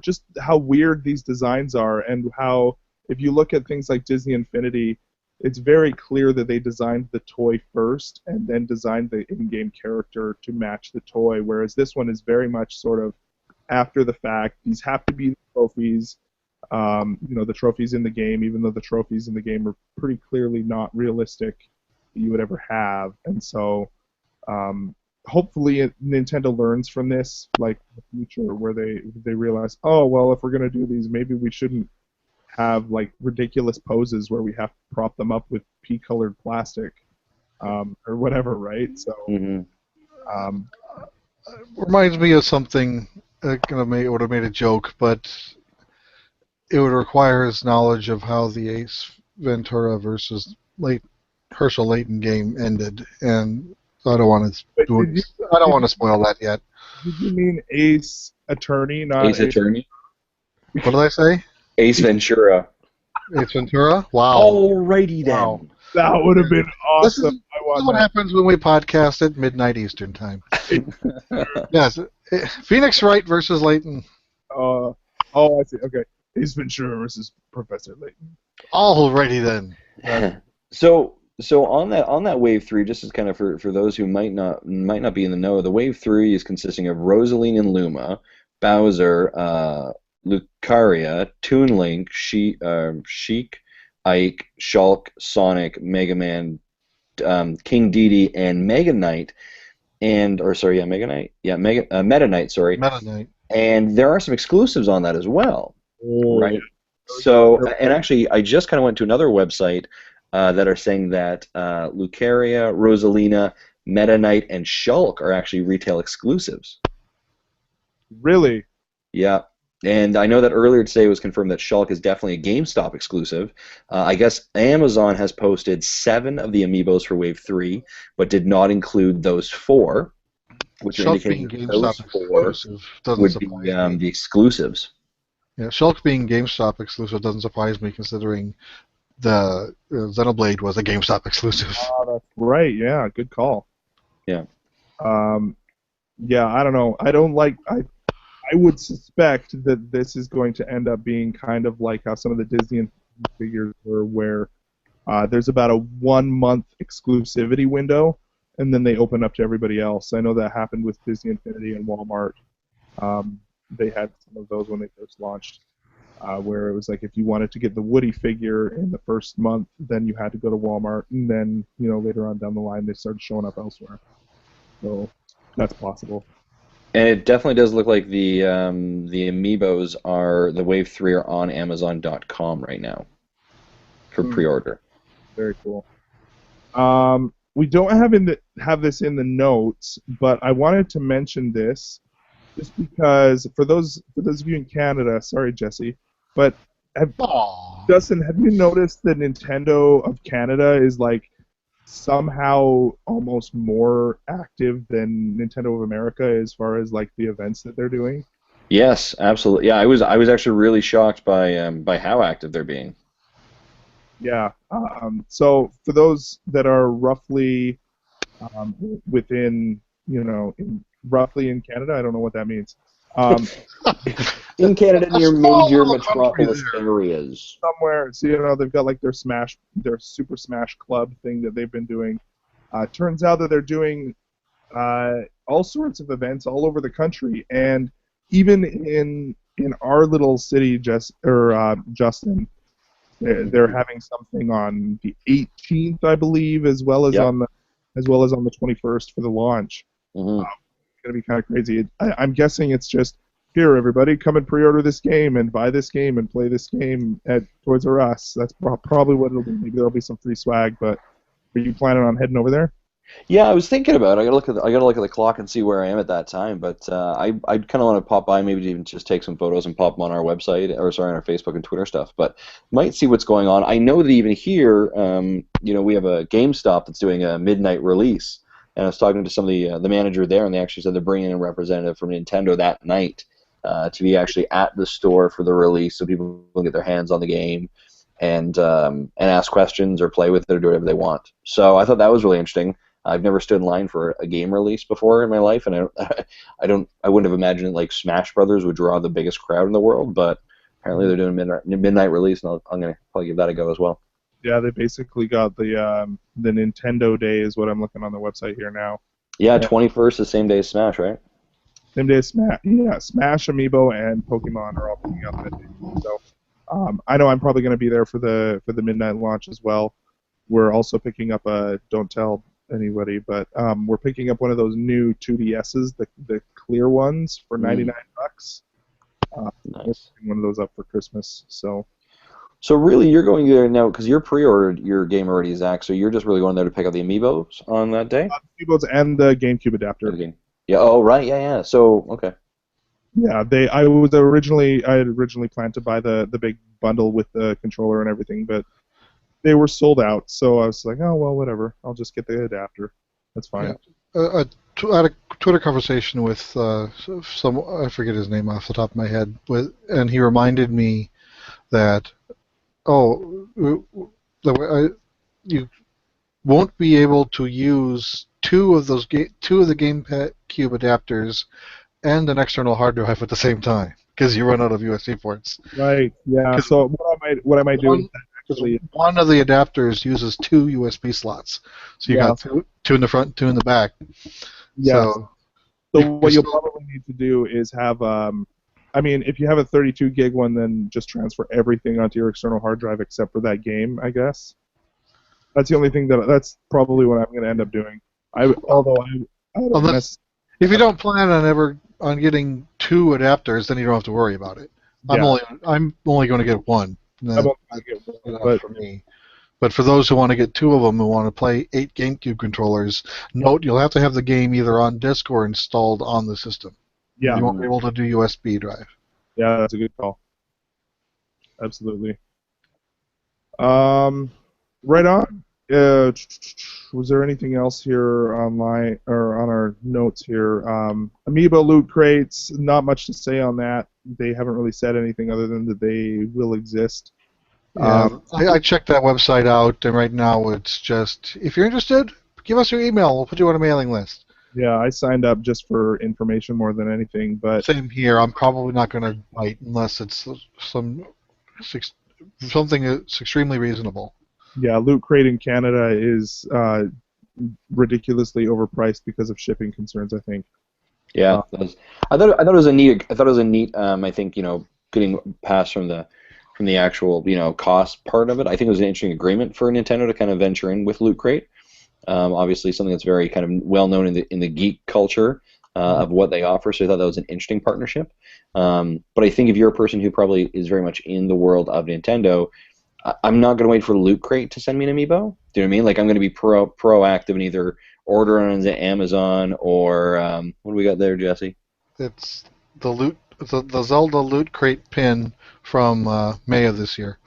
just how weird these designs are, and how if you look at things like Disney Infinity, it's very clear that they designed the toy first and then designed the in-game character to match the toy, whereas this one is very much sort of after the fact. These have to be trophies. The trophies in the game, even though the trophies in the game are pretty clearly not realistic that you would ever have. And so hopefully Nintendo learns from this, like in the future, where they realize, oh, well, if we're going to do these, maybe we shouldn't have like ridiculous poses where we have to prop them up with pea-colored plastic or whatever, right? So reminds me of something. Would have made a joke, but it would require his knowledge of how the Ace Ventura versus Herschel Layton game ended, and I don't want to spoil that yet. Did you mean Ace Attorney, not Ace Attorney? What did I say? Ace Ventura. Ace Ventura? Wow. Alrighty then. Wow. That would have been awesome. This is what happens when we podcast at midnight Eastern time. Yes. Phoenix Wright versus Layton. Oh, I see. Okay. Ace Ventura versus Professor Layton. Alrighty then. So on that Wave 3, just as kind of for those who might not be in the know, the Wave 3 is consisting of Rosaline and Luma, Bowser, Lucaria, Toon Link, Sheik, Ike, Shulk, Sonic, Mega Man, King Dedede, and Mega Knight, Mega Knight, Meta Knight, sorry. Meta Knight. And there are some exclusives on that as well, Oh, right? So, and actually, I just kind of went to another website that are saying that Lucaria, Rosalina, Meta Knight, and Shulk are actually retail exclusives. Really? Yeah. And I know that earlier today it was confirmed that Shulk is definitely a GameStop exclusive. I guess Amazon has posted 7 of the amiibos for Wave 3, but did not include those 4, which are Shulk being indicating that those GameStop 4 exclusive doesn't would be surprise me. the exclusives. Yeah, Shulk being GameStop exclusive doesn't surprise me, considering the Xenoblade was a GameStop exclusive. That's right. Yeah, good call. Yeah. Yeah, I don't know. I would suspect that this is going to end up being kind of like how some of the Disney figures were, where there's about a 1-month exclusivity window, and then they open up to everybody else. I know that happened with Disney Infinity and Walmart. They had some of those when they first launched, where it was like if you wanted to get the Woody figure in the first month, then you had to go to Walmart, and then later on down the line they started showing up elsewhere. So that's possible. And it definitely does look like the amiibos the Wave 3 are on Amazon.com right now for pre-order. Very cool. We don't have this in the notes, but I wanted to mention this just because for those of you in Canada, sorry Jesse, but Justin, have you noticed that Nintendo of Canada is like somehow almost more active than Nintendo of America as far as like the events that they're doing? Yes, absolutely. Yeah, I was actually really shocked by how active they're being. Yeah. So for those that are roughly within, roughly in Canada, I don't know what that means. In Canada, near major metropolis areas. Somewhere, so they've got like their Super Smash Club thing that they've been doing. Turns out that they're doing all sorts of events all over the country, and even in our little city, Justin, they're having something on the 18th, I believe, as well as on the 21st for the launch. Mm-hmm. It's gonna be kind of crazy. I'm guessing it's just here, everybody, come and pre-order this game and buy this game and play this game at Toys R Us. That's probably what it'll be. Maybe there'll be some free swag, but are you planning on heading over there? Yeah, I was thinking about it. I gotta look at the clock and see where I am at that time. But I kind of want to pop by, maybe to even just take some photos and pop them on our website, or sorry, on our Facebook and Twitter stuff. But might see what's going on. I know that even here, we have a GameStop that's doing a midnight release, and I was talking to some of the manager there, and they actually said they're bringing in a representative from Nintendo that night to be actually at the store for the release, so people can get their hands on the game and ask questions or play with it or do whatever they want. So I thought that was really interesting. I've never stood in line for a game release before in my life, and I wouldn't have imagined like Smash Brothers would draw the biggest crowd in the world, but apparently they're doing a midnight release, and I'm gonna probably give that a go as well. Yeah, they basically got the Nintendo Day is what I'm looking on the website here now. Yeah, 21st, the same day as Smash, right? Same day as Smash. Yeah, Smash, Amiibo, and Pokemon are all picking up that day. So I know I'm probably going to be there for the midnight launch as well. We're also picking up don't tell anybody, but we're picking up one of those new 2DSs, the clear ones for $99. Nice. One of those up for Christmas. So really, you're going there now because you're pre-ordered your game already, Zach. So you're just really going there to pick up the amiibos on that day. Amiibos and the GameCube adapter. Yeah. Oh, right. Yeah. So okay. Yeah, I had originally planned to buy the big bundle with the controller and everything, but they were sold out. So I was like, oh well, whatever. I'll just get the adapter. That's fine. Yeah. I had a Twitter conversation with some, I forget his name off the top of my head, and he reminded me that you won't be able to use two of the GameCube adapters and an external hard drive at the same time because you run out of USB ports. Right. Yeah. So what I might do is actually one of the adapters uses 2 USB slots, so you got two in the front, 2 in the back. Yeah. So what you'll probably need to do is have if you have a 32 gig one, then just transfer everything onto your external hard drive except for that game, I guess. That's the only thing that's probably what I'm going to end up doing. If you don't plan on getting 2 adapters, then you don't have to worry about it. I'm only going to get one. I'm only going to get one, for me. But for those who want to get 2 of them who want to play 8 GameCube controllers, note you'll have to have the game either on disk or installed on the system. Yeah. You won't be able to do USB drive. Yeah, that's a good call. Absolutely. Right on. Was there anything else here online or on our notes here? Amiibo loot crates. Not much to say on that. They haven't really said anything other than that they will exist. Yeah, I checked that website out, and right now it's just, if you're interested, give us your email. We'll put you on a mailing list. Yeah, I signed up just for information more than anything, but Same here. I'm probably not going to bite unless it's something that's extremely reasonable. yeah, Loot Crate in Canada is ridiculously overpriced because of shipping concerns, I think. Yeah, I thought it was a neat. I thought it was a neat. I think getting past from the actual cost part of it. I think it was an interesting agreement for Nintendo to kind of venture in with Loot Crate. Obviously, something that's very kind of well known in the geek culture of what they offer. So I thought that was an interesting partnership. But I think if you're a person who probably is very much in the world of Nintendo, I'm not going to wait for Loot Crate to send me an amiibo. Do you know what I mean? Like I'm going to be proactive and either order on Amazon or what do we got there, Jesse? It's the Zelda Loot Crate pin from May of this year.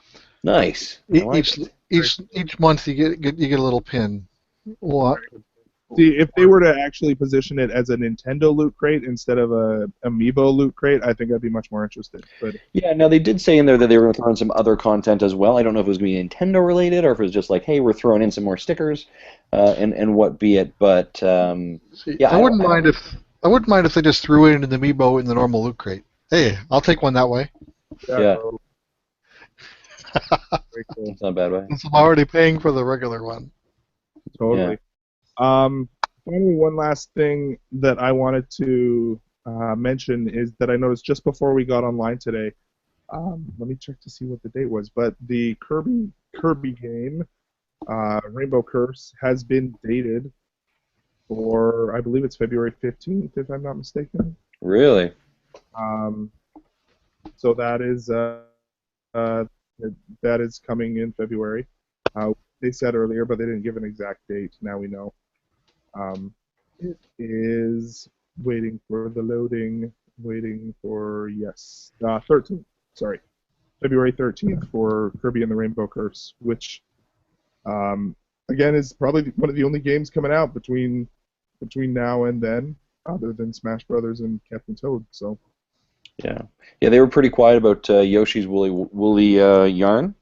Nice. Each month you get a little pin. What? See, if they were to actually position it as a Nintendo Loot Crate instead of a Amiibo Loot Crate, I think I'd be much more interested. But yeah, now they did say in there that they were going to throw in some other content as well. I don't know if it was going to be Nintendo related or if it was just like, hey, we're throwing in some more stickers and what be it. But yeah, I wouldn't mind if they just threw in an Amiibo in the normal Loot Crate. Hey, I'll take one that way. Yeah. Very cool. It's not a bad way. Since I'm already paying for the regular one. Totally. Yeah. Finally, one last thing that I wanted to mention is that I noticed just before we got online today. Let me check to see what the date was, but the Kirby game, Rainbow Curse, has been dated for, I believe it's February 15th, if I'm not mistaken. Really? So that is coming in February. They said earlier, but they didn't give an exact date. Now we know. It is waiting for the loading. Waiting for 13th. Sorry, February 13th for Kirby and the Rainbow Curse, which again is probably one of the only games coming out between now and then, other than Smash Brothers and Captain Toad. So. Yeah, they were pretty quiet about Yoshi's Woolly Yarn,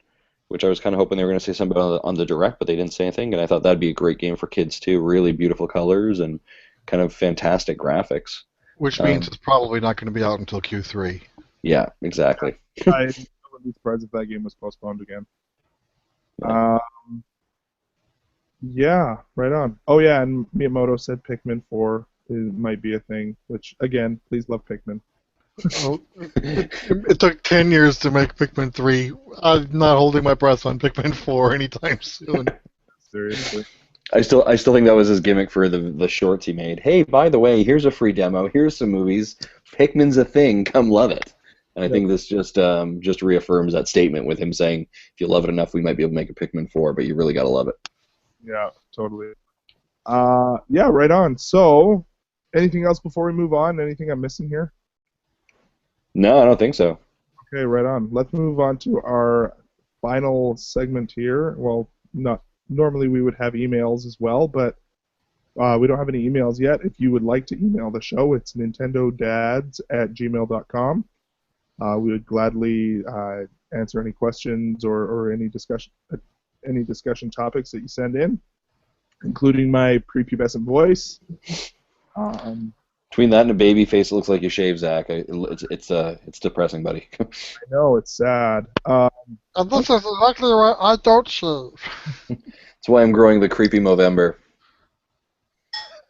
which I was kind of hoping they were going to say something on the Direct, but they didn't say anything, and I thought that'd be a great game for kids too. Really beautiful colors and kind of fantastic graphics. Which means it's probably not going to be out until Q3. Yeah, exactly. I wouldn't be surprised if that game was postponed again. Yeah, right on. Oh yeah, and Miyamoto said Pikmin 4 might be a thing, which, again, please love Pikmin. Oh, it took 10 years to make Pikmin 3. I'm not holding my breath on Pikmin 4 anytime soon. Seriously. I still think that was his gimmick for the shorts he made. Hey, by the way, here's a free demo. Here's some movies. Pikmin's a thing. Come love it. And I think this just reaffirms that statement with him saying, if you love it enough, we might be able to make a Pikmin 4, but you really got to love it. Yeah, totally. Yeah, right on. So, anything else before we move on? Anything I'm missing here? No, I don't think so. Okay, right on. Let's move on to our final segment here. Well, normally we would have emails as well, but we don't have any emails yet. If you would like to email the show, it's nintendodads@gmail.com. We would gladly answer any questions or any discussion topics that you send in, including my prepubescent voice. Between that and a baby face, it looks like you shave, Zach. It's depressing, buddy. I know, it's sad. And this is exactly right. I don't shave. That's why I'm growing the creepy Movember.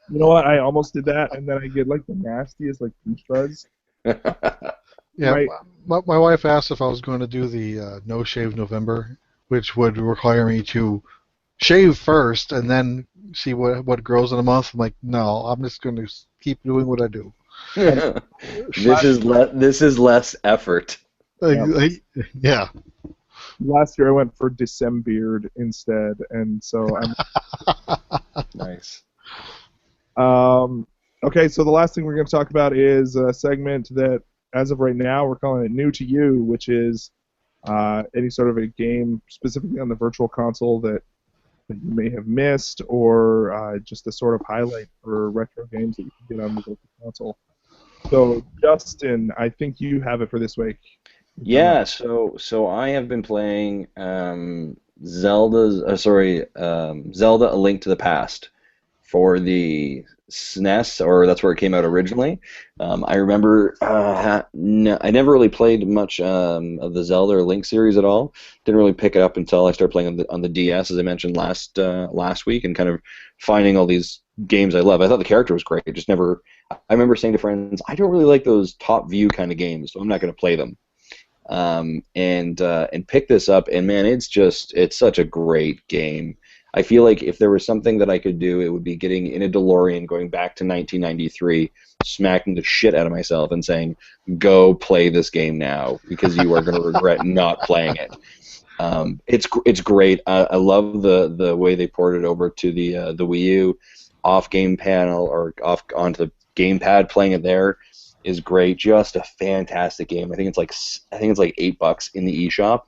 You know what? I almost did that, and then I get like the nastiest like peach fuzz. Yeah, my wife asked if I was going to do the No Shave November, which would require me to shave first and then see what grows in a month. I'm like, no, I'm just going to keep doing what I do. This is less effort. Yeah. last year I went for Decembeard instead, and so I'm. Nice. Okay, so the last thing we're going to talk about is a segment that, as of right now, we're calling it New to You, which is any sort of a game specifically on the virtual console that you may have missed, or just a sort of highlight for retro games that you can get on the virtual console. So, Justin, I think you have it for this week. Yeah, so I have been playing Zelda: A Link to the Past for the SNES, or that's where it came out originally. I remember I never really played much of the Zelda or Link series at all. Didn't really pick it up until I started playing on the DS, as I mentioned last week, and kind of finding all these games I love. I thought the character was great. Just never. I remember saying to friends, I don't really like those top view kind of games, so I'm not going to play them. And pick this up, and man, it's such a great game. I feel like if there was something that I could do, it would be getting in a DeLorean, going back to 1993, smacking the shit out of myself, and saying, "Go play this game now, because you are going to regret not playing it." It's great. I love the way they ported it over to the Wii U, off game panel or off onto the gamepad. Playing it there is great. Just a fantastic game. I think it's like $8 in the eShop.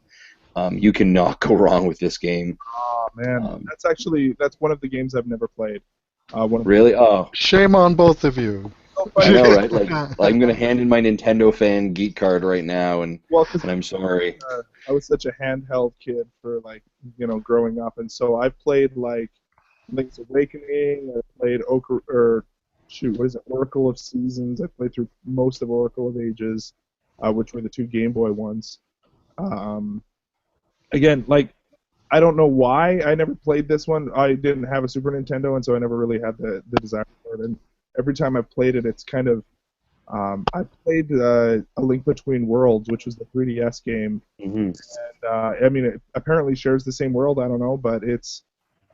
You cannot go wrong with this game. Oh man, that's one of the games I've never played. Really? Oh, Shame on both of you. I know, right? Like I'm gonna hand in my Nintendo fan geek card right now, and I'm sorry. I was such a handheld kid for growing up, and so I've played like Link's Awakening. I played Oracle of Seasons. I played through most of Oracle of Ages, which were the two Game Boy ones. Again, I don't know why I never played this one. I didn't have a Super Nintendo, and so I never really had the desire for it. And every time I've played it, it's kind of I played A Link Between Worlds, which was the 3DS game, Mm-hmm. and I mean, it apparently shares the same world. I don't know, but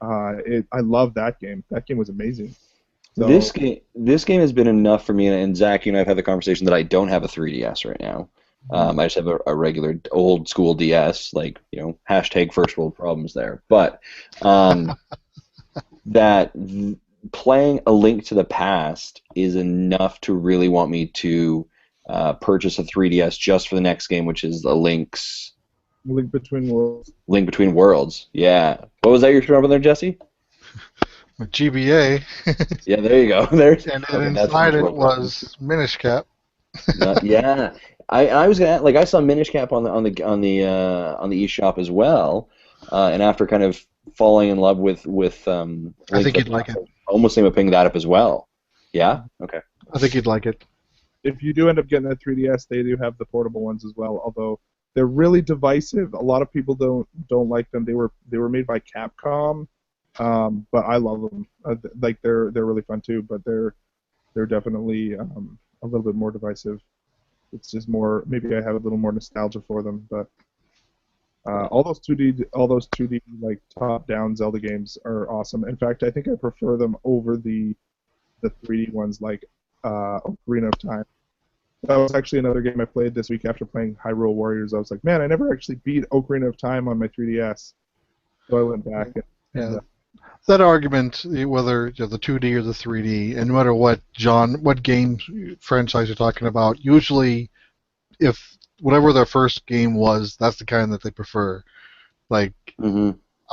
I love that game. That game was amazing. So, This game has been enough for me, and Zach, you and I have had the conversation that I don't have a 3DS right now. I just have a regular old school DS, hashtag first world problems there. But playing A Link to the Past is enough to really want me to purchase a 3DS just for the next game, which is the Link Between Worlds. Link Between Worlds. Yeah. What was that you're throwing up there, Jesse? With GBA. Yeah, there you go. And inside it was Minish Cap. Yeah. I was gonna I saw Minish Cap on the eShop as well, and after kind of falling in love with I think you'd like it. Almost thinking of picking that up as well. Yeah. Okay. I think you'd like it. If you do end up getting that 3DS, they do have the portable ones as well. Although they're really divisive. A lot of people don't like them. They were made by Capcom, but I love them. They're really fun too. But they're definitely a little bit more divisive. It's just more, maybe I have a little more nostalgia for them, but all those 2D like top-down Zelda games are awesome. In fact, I think I prefer them over the 3D ones like Ocarina of Time. That was actually another game I played this week after playing Hyrule Warriors. I was like, man, I never actually beat Ocarina of Time on my 3DS. So I went back and that argument, whether the 2D or the 3D, and no matter what game franchise you're talking about, usually if whatever their first game was, that's the kind that they prefer. I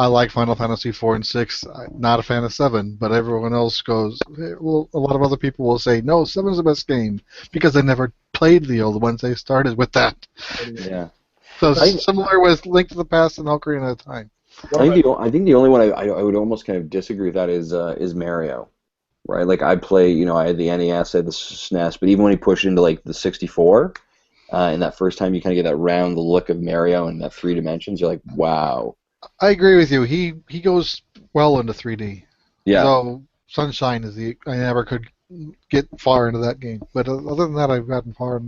like Final Fantasy 4 and 6, not a fan of 7, but everyone else goes, a lot of other people will say, no, 7 is the best game, because they never played the old ones, they started with that. Yeah. So similar with Link to the Past and Ocarina of Time. I think the only one I would almost kind of disagree with that is Mario, right? Like I play, I had the NES, I had the SNES, but even when he pushed into the 64, and that first time you kind of get that round look of Mario in that 3 dimensions, you're like, wow. I agree with you. He goes well into 3D. Yeah. So Sunshine I never could get far into that game, but other than that, I've gotten far.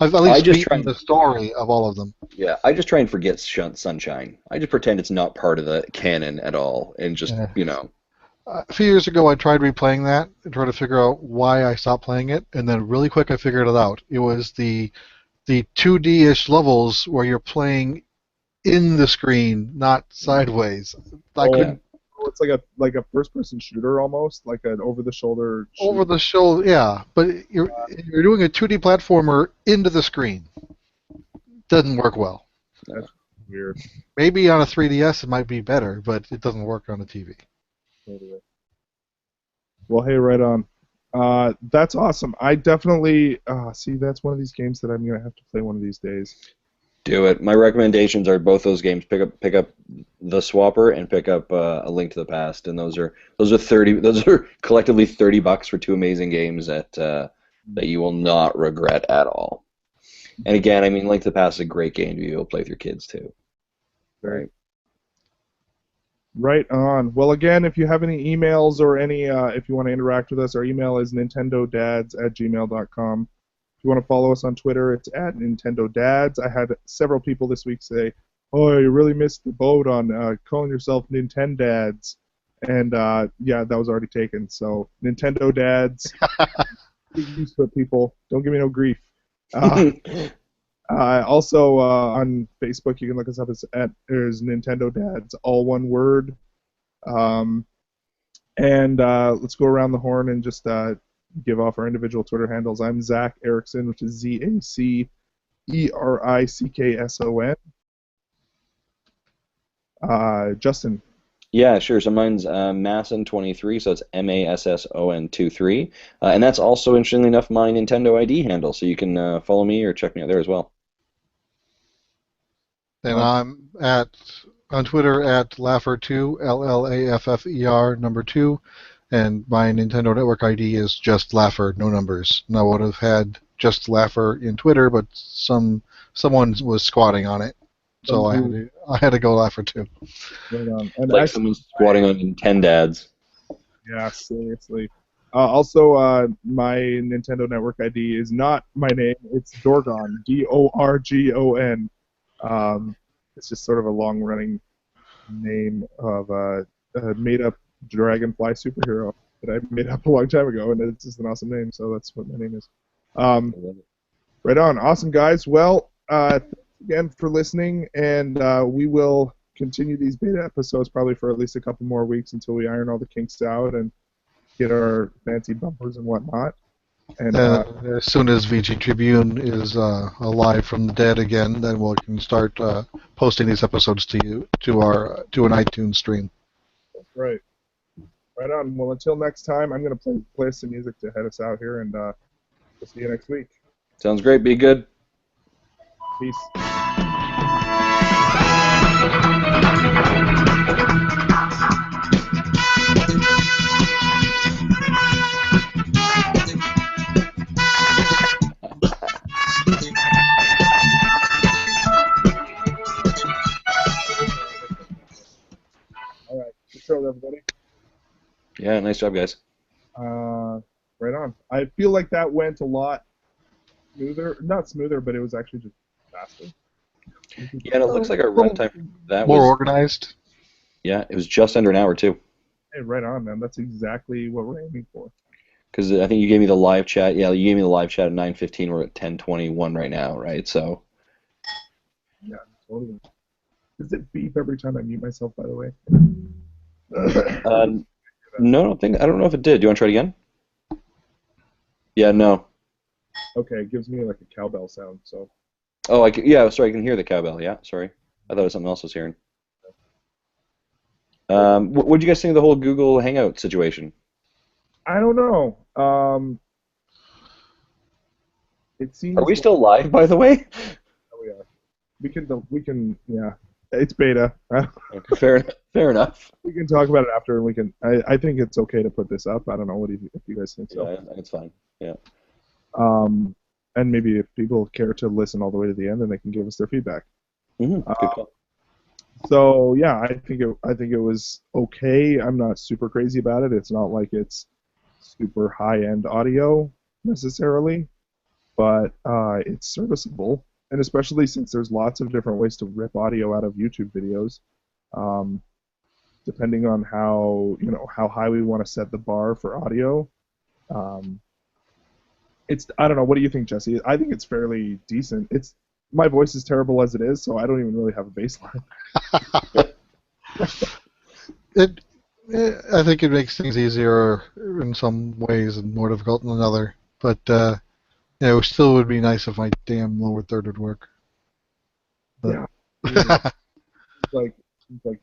I've at least beaten the story of all of them. Yeah, I just try and forget Sunshine. I just pretend it's not part of the canon at all, and just, A few years ago, I tried replaying that and tried to figure out why I stopped playing it, and then really quick I figured it out. It was the 2D-ish levels where you're playing in the screen, not sideways. I Oh, couldn't Oh, it's like a first-person shooter almost, like an over-the-shoulder over shooter. the shoulder. Yeah, but you're doing a 2D platformer into the screen. Doesn't work well. That's weird. Maybe on a 3DS it might be better, but it doesn't work on a TV. Well, hey, right on. That's awesome. I definitely see. That's one of these games that I'm gonna have to play one of these days. Do it. My recommendations are both those games. Pick up the Swapper and pick up A Link to the Past, and those are collectively $30 for two amazing games that you will not regret at all. And again, I mean, Link to the Past is a great game to be able to play with your kids too. Right. Right on. Well, again, if you have any emails or if you want to interact with us, our email is nintendodads@gmail.com. If you want to follow us on Twitter, it's @NintendoDads. I had several people this week say, "Oh, you really missed the boat on calling yourself Nintendads," and yeah, that was already taken. So Nintendo Dads, get used to it, people. Don't give me no grief. Also on Facebook, you can look us up. There's Nintendo Dads, all one word. And let's go around the horn and just give off our individual Twitter handles. I'm Zach Erickson, which is ZACERICKSON. Justin. Yeah, sure. So mine's Masson23, so it's MASSON23. And that's also, interestingly enough, my Nintendo ID handle, so you can follow me or check me out there as well. And I'm on Twitter at Laffer2, LLAFFER 2, and my Nintendo Network ID is just Laffer, no numbers. And I would have had just Laffer in Twitter, but someone was squatting on it, so I had to go Laffer too. Right on. And Like someone's squatting on Nintendads. Yeah, seriously. Also, my Nintendo Network ID is not my name. It's Dorgon, DORGON. It's just sort of a long-running name of a made-up dragonfly superhero that I made up a long time ago, and it's just an awesome name, so that's what my name is. Right on. Awesome, guys. Well, thanks again for listening, and we will continue these beta episodes probably for at least a couple more weeks until we iron all the kinks out and get our fancy bumpers and whatnot. And as soon as VG Tribune is alive from the dead again, then we can start posting these episodes to you to an iTunes stream. That's right. Right on. Well, until next time, I'm going to play some music to head us out here, and we'll see you next week. Sounds great. Be good. Peace. All right. Good show, everybody. Yeah, nice job, guys. Right on. I feel like that went a lot smoother. Not smoother, but it was actually just faster. Yeah, and it looks like our runtime for that More was organized. Yeah, it was just under an hour too. Hey, right on, man. That's exactly what we're aiming for. Because I think you gave me the live chat. Yeah, you gave me the live chat at 9:15. We're at 10:21 right now, right? So. Yeah, totally. Does it beep every time I mute myself? By the way. No, I don't know if it did. Do you want to try it again? Yeah, no. Okay, it gives me like a cowbell sound. So. Oh, yeah. Sorry, I can hear the cowbell. Yeah, sorry. I thought it was something else I was hearing. What did you guys think of the whole Google Hangout situation? I don't know. It seems. Are we still live, by the way? Oh, we are. We can. Yeah. It's beta. Okay, fair enough. We can talk about it after, and we can. I think it's okay to put this up. I don't know. What do if you guys think so? Yeah, it's fine. Yeah. And maybe if people care to listen all the way to the end, then they can give us their feedback. Mm-hmm. Good call. So yeah, I think it was okay. I'm not super crazy about it. It's not like it's super high-end audio necessarily, but it's serviceable. And especially since there's lots of different ways to rip audio out of YouTube videos, depending on how high we want to set the bar for audio. I don't know. What do you think, Jesse? I think it's fairly decent. my voice is terrible as it is, so I don't even really have a baseline. It, I think it makes things easier in some ways and more difficult in another. But it still would be nice if my damn lower third would work. But, Yeah. Like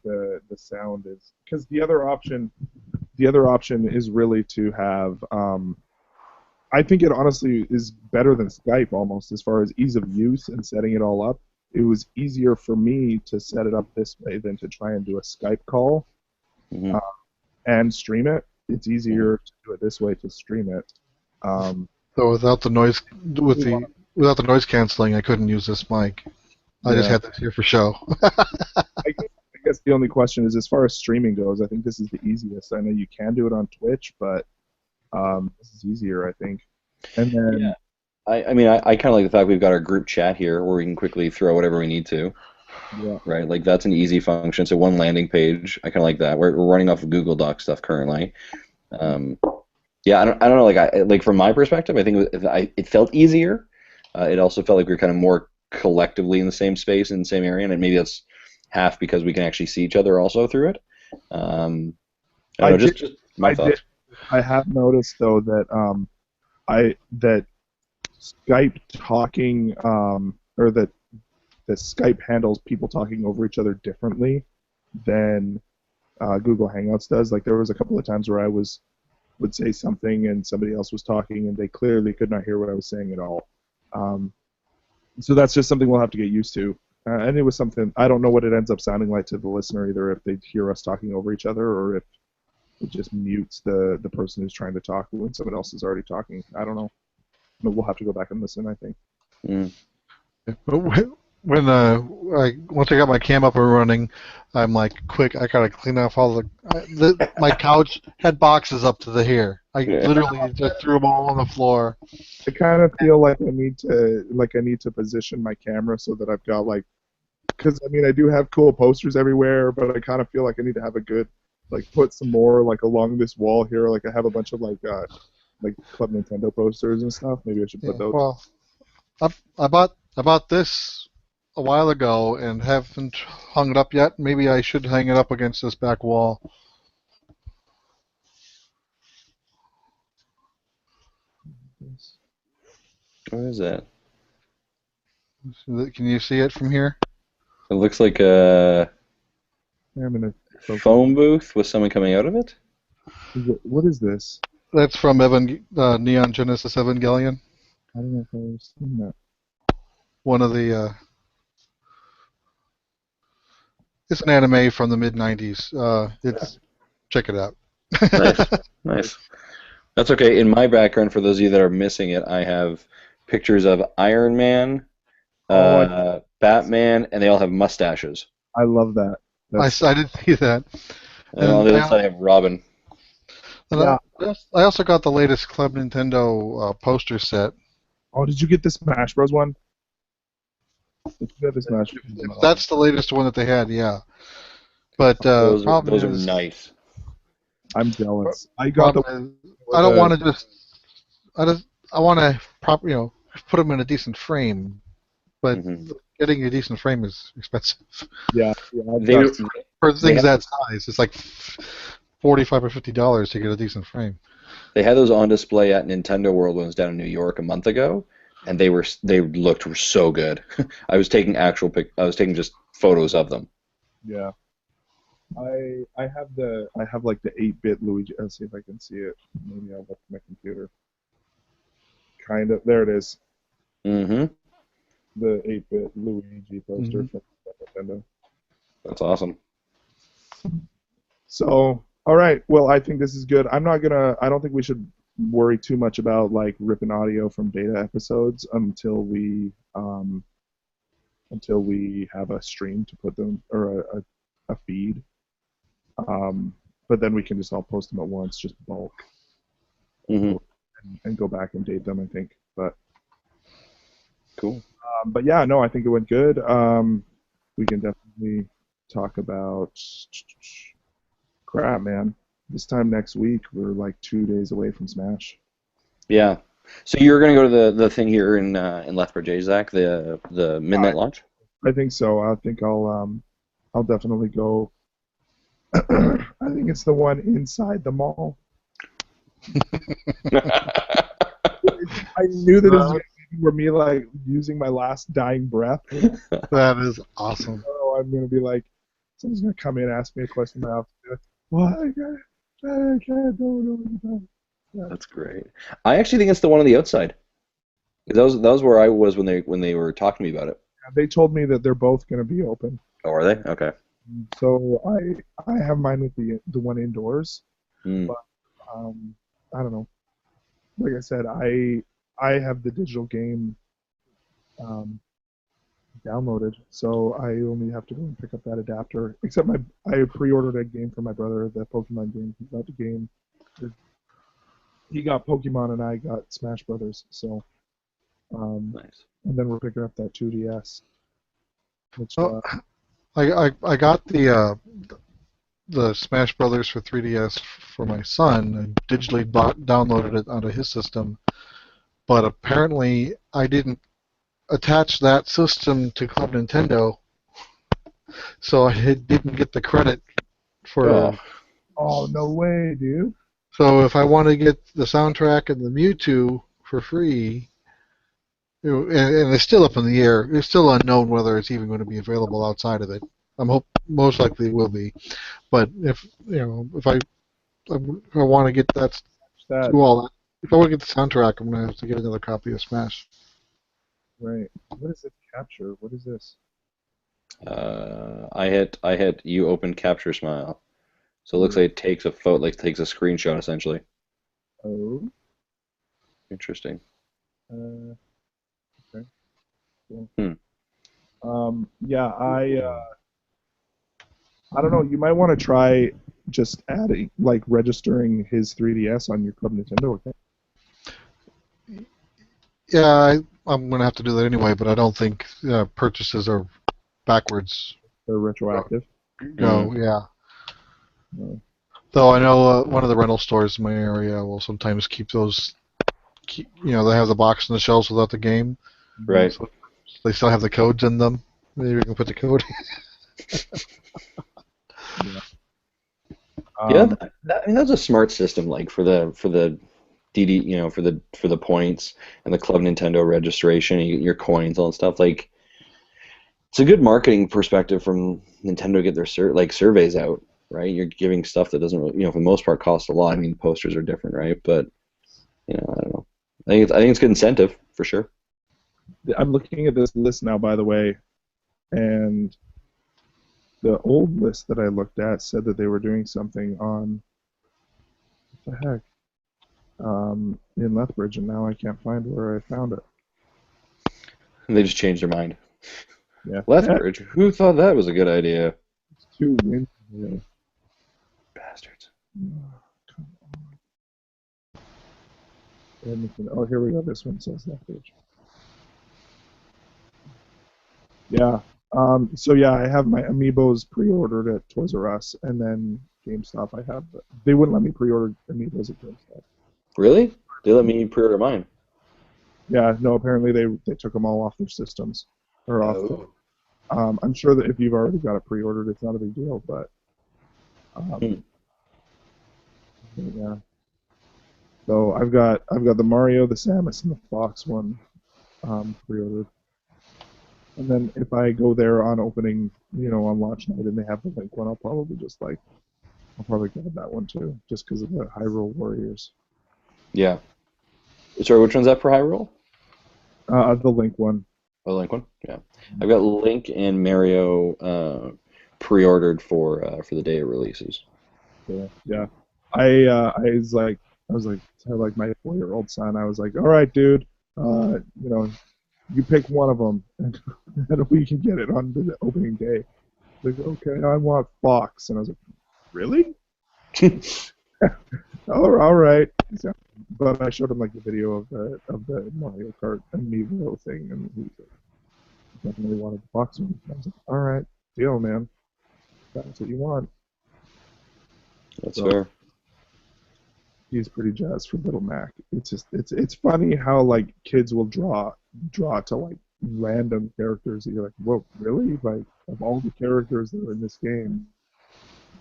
the sound is, because the other option is really to have. I think it honestly is better than Skype almost as far as ease of use and setting it all up. It was easier for me to set it up this way than to try and do a Skype call Mhm. and stream it. It's easier to do it this way to stream it. So without the noise canceling, I couldn't use this mic. I just Yeah. had this here for show. I guess the only question is, as far as streaming goes, I think this is the easiest. I know you can do it on Twitch, but this is easier, I think. And then Yeah. I mean, I kind of like the fact we've got our group chat here where we can quickly throw whatever we need to, yeah, right? Like that's an easy function. So one landing page, I kind of like that. We're running off of Google Doc stuff currently. Yeah, I don't know. Like from my perspective, I think it felt easier. It also felt like we were kind of more collectively in the same space in the same area, and maybe that's half because we can actually see each other also through it. I don't know, just my thoughts. I have noticed though that that Skype talking or that Skype handles people talking over each other differently than Google Hangouts does. Like there was a couple of times where I would say something and somebody else was talking and they clearly could not hear what I was saying at all. So that's just something we'll have to get used to. And it was something, I don't know what it ends up sounding like to the listener, either if they hear us talking over each other or if it just mutes the person who's trying to talk when someone else is already talking. I don't know. But we'll have to go back and listen, I think. Mm. When once I got my cam up and running, I'm like, quick! I gotta clean off all my couch had boxes up to the here. I literally just threw them all on the floor. I kind of feel like I need to position my camera so that I've got because I mean I do have cool posters everywhere, but I kind of feel like I need to have a good put some more along this wall here. Like I have a bunch of Club Nintendo posters and stuff. Maybe I should put those. Well, I bought this a while ago and haven't hung it up yet. Maybe I should hang it up against this back wall. What is that? Can you see it from here? It looks like a I'm gonna phone booth with someone coming out of it. What is this? That's from Neon Genesis Evangelion. I don't know if I've seen that. One of the it's an anime from the mid '90s. Check it out. Nice. That's okay. In my background, for those of you that are missing it, I have pictures of Iron Man, Batman, and they all have mustaches. I love that. I did see that. And on the other side, I have Robin. And I also got the latest Club Nintendo poster set. Oh, did you get the Smash Bros. One? Did you get the Smash? That's the latest one that they had, yeah. But those are nice. I'm jealous. I got I don't want to just. I want to put them in a decent frame, but getting a decent frame is expensive. Yeah. For things that size, it's like $45 or $50 to get a decent frame. They had those on display at Nintendo World when I was down in New York a month ago, and they looked so good. I was taking just photos of them. Yeah. I have the 8-bit Luigi. Let's see if I can see it. Maybe I'll look at my computer. Kind of. There it is. Mm-hmm. The 8-bit Luigi poster from Nintendo. That's awesome. So, all right. Well, I think this is good. I don't think we should worry too much about ripping audio from data episodes until we have a stream to put them or a feed. But then we can just all post them at once, just bulk, and go back and date them. I think, but cool. But yeah, no, I think it went good. We can definitely talk about crap, man. This time next week, we're 2 days away from Smash. Yeah, So you're gonna go to the thing here in Lethbridge, eh, Zach? The midnight launch. I think so. I think I'll definitely go. I think it's the one inside the mall. I knew that it was Uh, going to be for me, like using my last dying breath. that is awesome. So I'm going to be like, someone's going to come in, ask me a question in my office. Like, what? I can't do it. That's great. I actually think it's the one on the outside. That was where I was when they were talking to me about it. They told me that they're both going to be open. Oh, are they? Okay. So I have mine with the one indoors. Hmm. But I don't know. Like I said, I have the digital game um, downloaded, so I only have to go and pick up that adapter. Except I pre-ordered a game for my brother, the Pokemon game. He got the game. He got Pokemon and I got Smash Brothers. So Nice. and then we're picking up that 2DS, which Oh, I got the Smash Brothers for 3DS for my son and digitally downloaded it onto his system, but apparently I didn't attach that system to Club Nintendo, so I didn't get the credit for. Oh, oh no way, dude. So if I want to get the soundtrack and the Mewtwo for free, and it's still up in the air. It's still unknown whether it's even going to be available outside of it. Most likely it will be, but if if I want to get that That do all that, if I want to get the soundtrack, I'm going to have to get another copy of Smash. right? What is it? Capture? What is this? I hit you open capture smile. So it looks like it takes a photo, like takes a screenshot essentially. Oh, Interesting. okay, cool. Hmm. Yeah, I don't know. You might want to try just adding, like, registering his 3DS on your Club Nintendo account. Yeah, I'm going to have to do that anyway, but I don't think purchases are backwards. They're retroactive. Go, yeah. No. Though I know one of the rental stores in my area will sometimes keep those. They have the box on the shelves without the game. Right. So they still have the codes in them. Maybe we can put the code Yeah. Yeah, I mean that's a smart system, like for the DD, for the points and the Club Nintendo registration, and you get your coins, all that stuff. Like, it's a good marketing perspective from Nintendo to get their surveys out, right? You're giving stuff that doesn't really, for the most part, cost a lot. I mean, posters are different, right? But I don't know. I think it's good incentive for sure. I'm looking at this list now, by the way, and the old list that I looked at said that they were doing something on what the heck in Lethbridge, and now I can't find where I found it. And they just changed their mind. Yeah, Lethbridge, who thought that was a good idea? it's too windy. Yeah. Bastards. Come on. Oh, here we go. This one says Lethbridge. Yeah. So yeah, I have my amiibos pre-ordered at Toys R Us, and then GameStop. They wouldn't let me pre-order amiibos at GameStop. Really? They let me pre-order mine. Yeah, no. Apparently they took them all off their systems or off. Oh. I'm sure that if you've already got it pre-ordered, it's not a big deal. But yeah. So I've got the Mario, the Samus, and the Fox one pre-ordered. And then if I go there on opening, on launch night, and they have the Link one, I'll probably grab that one too, just because of the Hyrule Warriors. Yeah. Sorry, which one's that for Hyrule? The Link one. Oh, Link one? Yeah. I've got Link and Mario pre-ordered for the day it releases. Yeah. I was like, to like my 4-year-old son, I was like, all right, dude, you pick one of them, and we can get it on the opening day. Like, okay, I want Fox, and I was like, really? Oh, all right. So, but I showed him like the video of the Mario Kart Amiibo thing, and he definitely wanted the Fox one. I was like, all right, deal, man. That's what you want. That's So, fair. he's pretty jazzed for Little Mac. It's just it's funny how like kids will draw to like random characters that you're like, whoa, really? Like of all the characters that are in this game,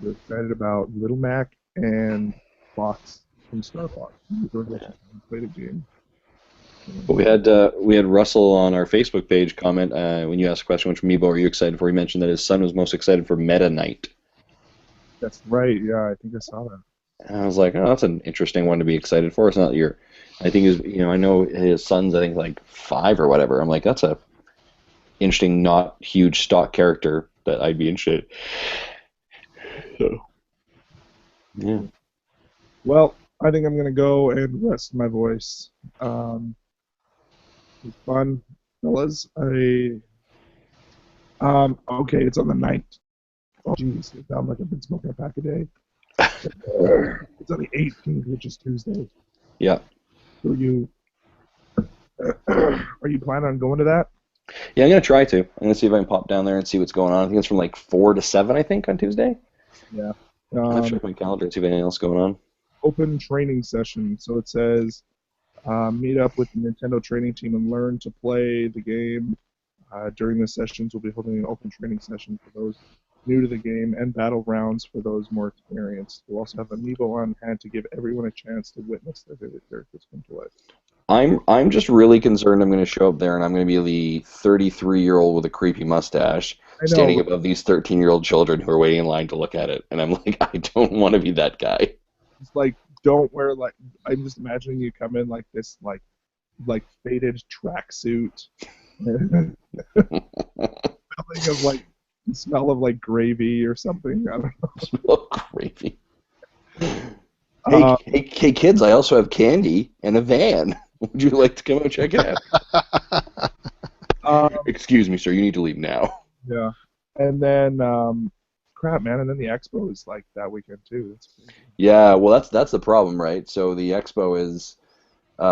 they're excited about Little Mac and Fox from Star Fox. Those are just played a game. But we had Russell on our Facebook page comment when you asked a question, which amiibo are you excited for? He mentioned that his son was most excited for Meta Knight. That's right. Yeah, I think I saw that. And I was like, oh, that's an interesting one to be excited for. It's not your, I think his, I know his son's, I think like 5 or whatever. I'm like, that's a interesting, not huge stock character that I'd be interested. So, yeah. Well, I think I'm gonna go and rest my voice. It's fun, fellas. Okay, it's on the 9th. Oh, jeez, it sounds like I've been smoking a pack a day. It's on the 18th, which is Tuesday. Yeah. So are you planning on going to that? Yeah, I'm going to try to. I'm going to see if I can pop down there and see what's going on. I think it's from like 4 to 7, I think, on Tuesday. Yeah. I'll check my calendar and see if anything else going on. Open training session. So it says, meet up with the Nintendo training team and learn to play the game. During the sessions, we'll be holding an open training session for those new to the game and battle rounds for those more experienced. We'll also have amiibo on hand to give everyone a chance to witness their favorite characters come to life. I'm just really concerned I'm going to show up there and I'm going to be the 33-year-old with a creepy mustache standing above these 13-year-old children who are waiting in line to look at it. And I'm like, I don't want to be that guy. It's like, don't wear, like, I'm just imagining you come in like this, like faded tracksuit. Smelling of, like, smell of, like, gravy or something. I don't know. Smell of gravy. Hey, kids, I also have candy and a van. Would you like to come and check it out? Excuse me, sir. You need to leave now. Yeah. And then, crap, man. And then the expo is like that weekend too. That's crazy. Yeah. Well, that's the problem, right? So the expo is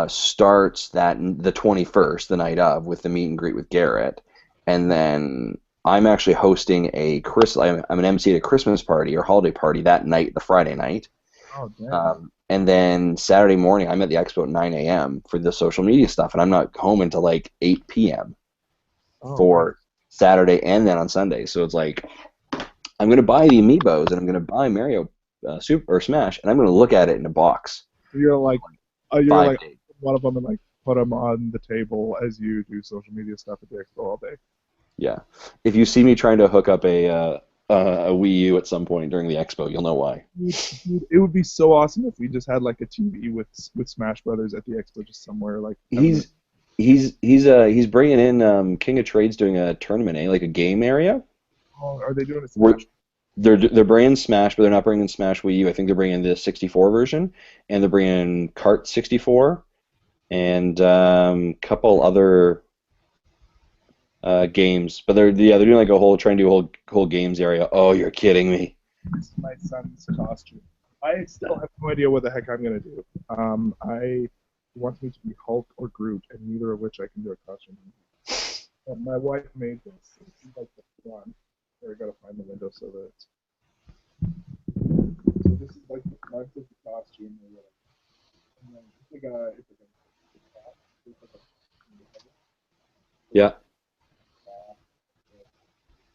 starts the 21st, the night of, with the meet and greet with Garrett, and then I'm actually hosting I'm an MC at a Christmas party or holiday party that night, the Friday night. Oh, damn. And then Saturday morning, I'm at the expo at 9 a.m. for the social media stuff, and I'm not home until like 8 p.m. For Saturday and then on Sunday. So it's like, I'm going to buy the amiibos, and I'm going to buy Mario Super or Smash, and I'm going to look at it in a box. You're like, 5 days. one of them and like put them on the table as you do social media stuff at the expo all day. Yeah. If you see me trying to hook up a Wii U at some point during the expo, you'll know why. It would be so awesome if we just had like a TV with Smash Brothers at the expo, just somewhere like. He's bringing in King of Trade's doing a tournament, like a game area. Oh, are they doing a Smash? They're bringing Smash, but they're not bringing Smash Wii U. I think they're bringing the 64 version, and they're bringing Kart 64, and a couple other games. But they're doing like trying to do a whole games area. Oh, you're kidding me. This is my son's costume. I still have no idea what the heck I'm gonna do. He wants me to be Hulk or Groot, and neither of which I can do a costume. My wife made this. This is like the front. I gotta find the window so that it's. So this is like the front of the costume. And then it's like a Yeah.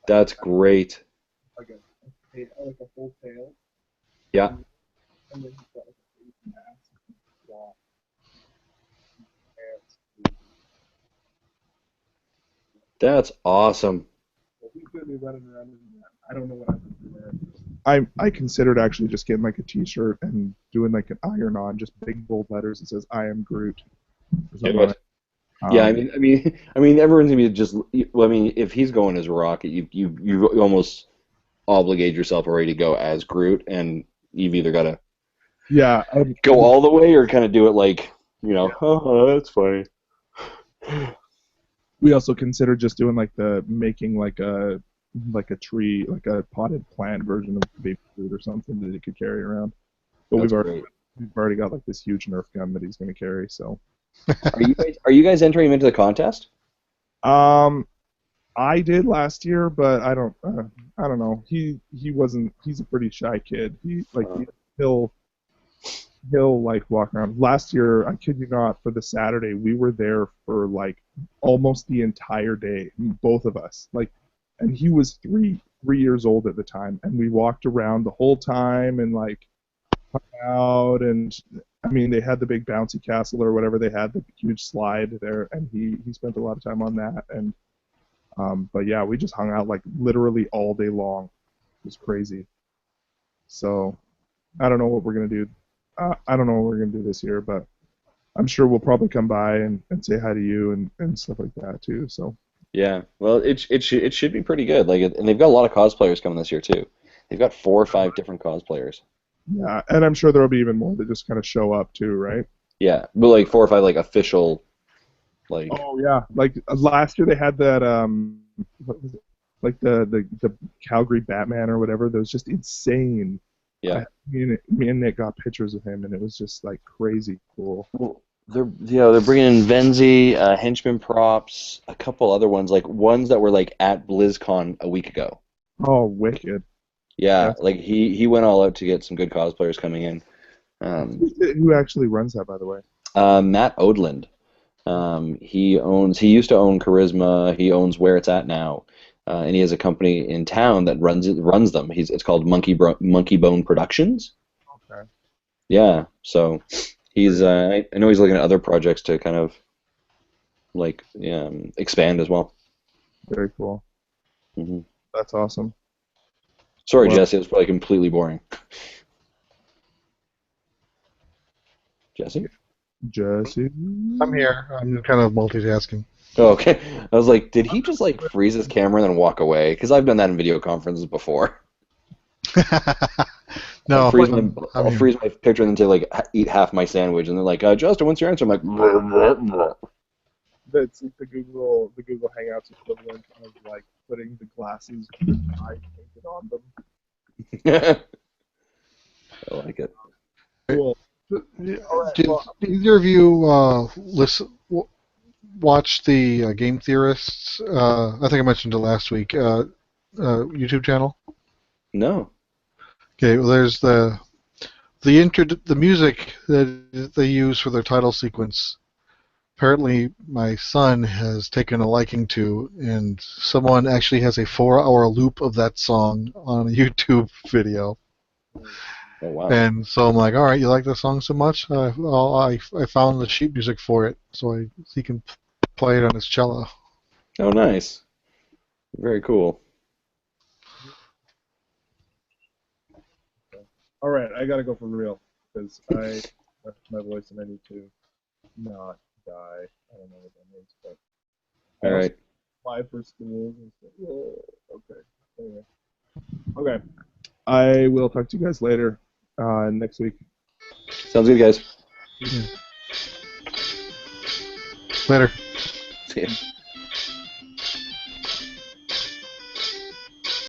That's great. like a full tail. Yeah. And then he's got like a face mask. Wow. That's awesome. He's gonna be running around in that. I don't know what I'm gonna wear. I considered actually just getting like a T-shirt and doing like an iron-on, just big bold letters that says "I am Groot." Yeah, I mean, everyone's gonna be just. Well, I mean, if he's going as Rocket, you almost obligate yourself already to go as Groot, and you've either got to go all the way or kind of do it like oh, that's funny. We also considered just doing like making like a tree, like a potted plant version of baby Groot or something that he could carry around. But we've already got like this huge Nerf gun that he's gonna carry, so. Are you guys entering him into the contest? I did last year, but I don't know. He wasn't. He's a pretty shy kid. He'll he'll like walk around. Last year, I kid you not, for the Saturday, we were there for like almost the entire day, both of us. Like, and he was three years old at the time, and we walked around the whole time and like hung out. And I mean, they had the big bouncy castle or whatever they had, the huge slide there, and he spent a lot of time on that. And but yeah, we just hung out like literally all day long. It was crazy. So I don't know what we're gonna do. I don't know what we're gonna do this year, but I'm sure we'll probably come by and say hi to you and stuff like that too. So Yeah, well, it should be pretty good. Like, and they've got a lot of cosplayers coming this year too. They've got 4 or 5 different cosplayers. yeah, and I'm sure there'll be even more that just kind of show up too, right? Yeah, but like 4 or 5 like official, like Oh yeah, like last year they had that what was it? Like the Calgary Batman or whatever. That was just insane. yeah. Me and Nick got pictures of him, and it was just like crazy cool. Well, they're bringing in Venzi, Henchman props, a couple other ones, like ones that were like at BlizzCon a week ago. Oh, wicked! Yeah, That's, like he went all out to get some good cosplayers coming in. who actually runs that, by the way? Matt Odland. He used to own Charisma. He owns Where It's At Now, and he has a company in town that runs them. It's called Monkey Bone Productions. Okay. Yeah, so he's I know he's looking at other projects to kind of like expand as well. Very cool. Hmm. That's awesome. Sorry, Well, Jesse, it's probably completely boring. Jesse? Jesse. I'm here. I'm kind of multitasking. Oh, okay. I was like, did he just like freeze his camera and then walk away? Because I've done that in video conferences before. No, I'll freeze my picture and then say like eat half my sandwich, and they're like, Justin, what's your answer? I'm like, "Bleh, bleh, bleh." That's the Google Hangouts equivalent of like putting the glasses with the eye painted on them. I like it. Cool. Did All right. Well, either of you watch the Game Theorists? I think I mentioned it last week. YouTube channel. No. Okay, well, there's the music that they use for their title sequence. Apparently, my son has taken a liking to, and someone actually has a 4-hour loop of that song on a YouTube video. Oh wow. And so I'm like, all right, you like the song so much? I found the sheet music for it, so he can play it on his cello. Oh nice. Very cool. all right, I gotta go for real because I left my voice and I need to not die. I don't know what that means, but I All also right. apply for schools and stuff. Oh, okay. Anyway. Okay. I will talk to you guys later next week. Sounds good, guys. Later. See ya.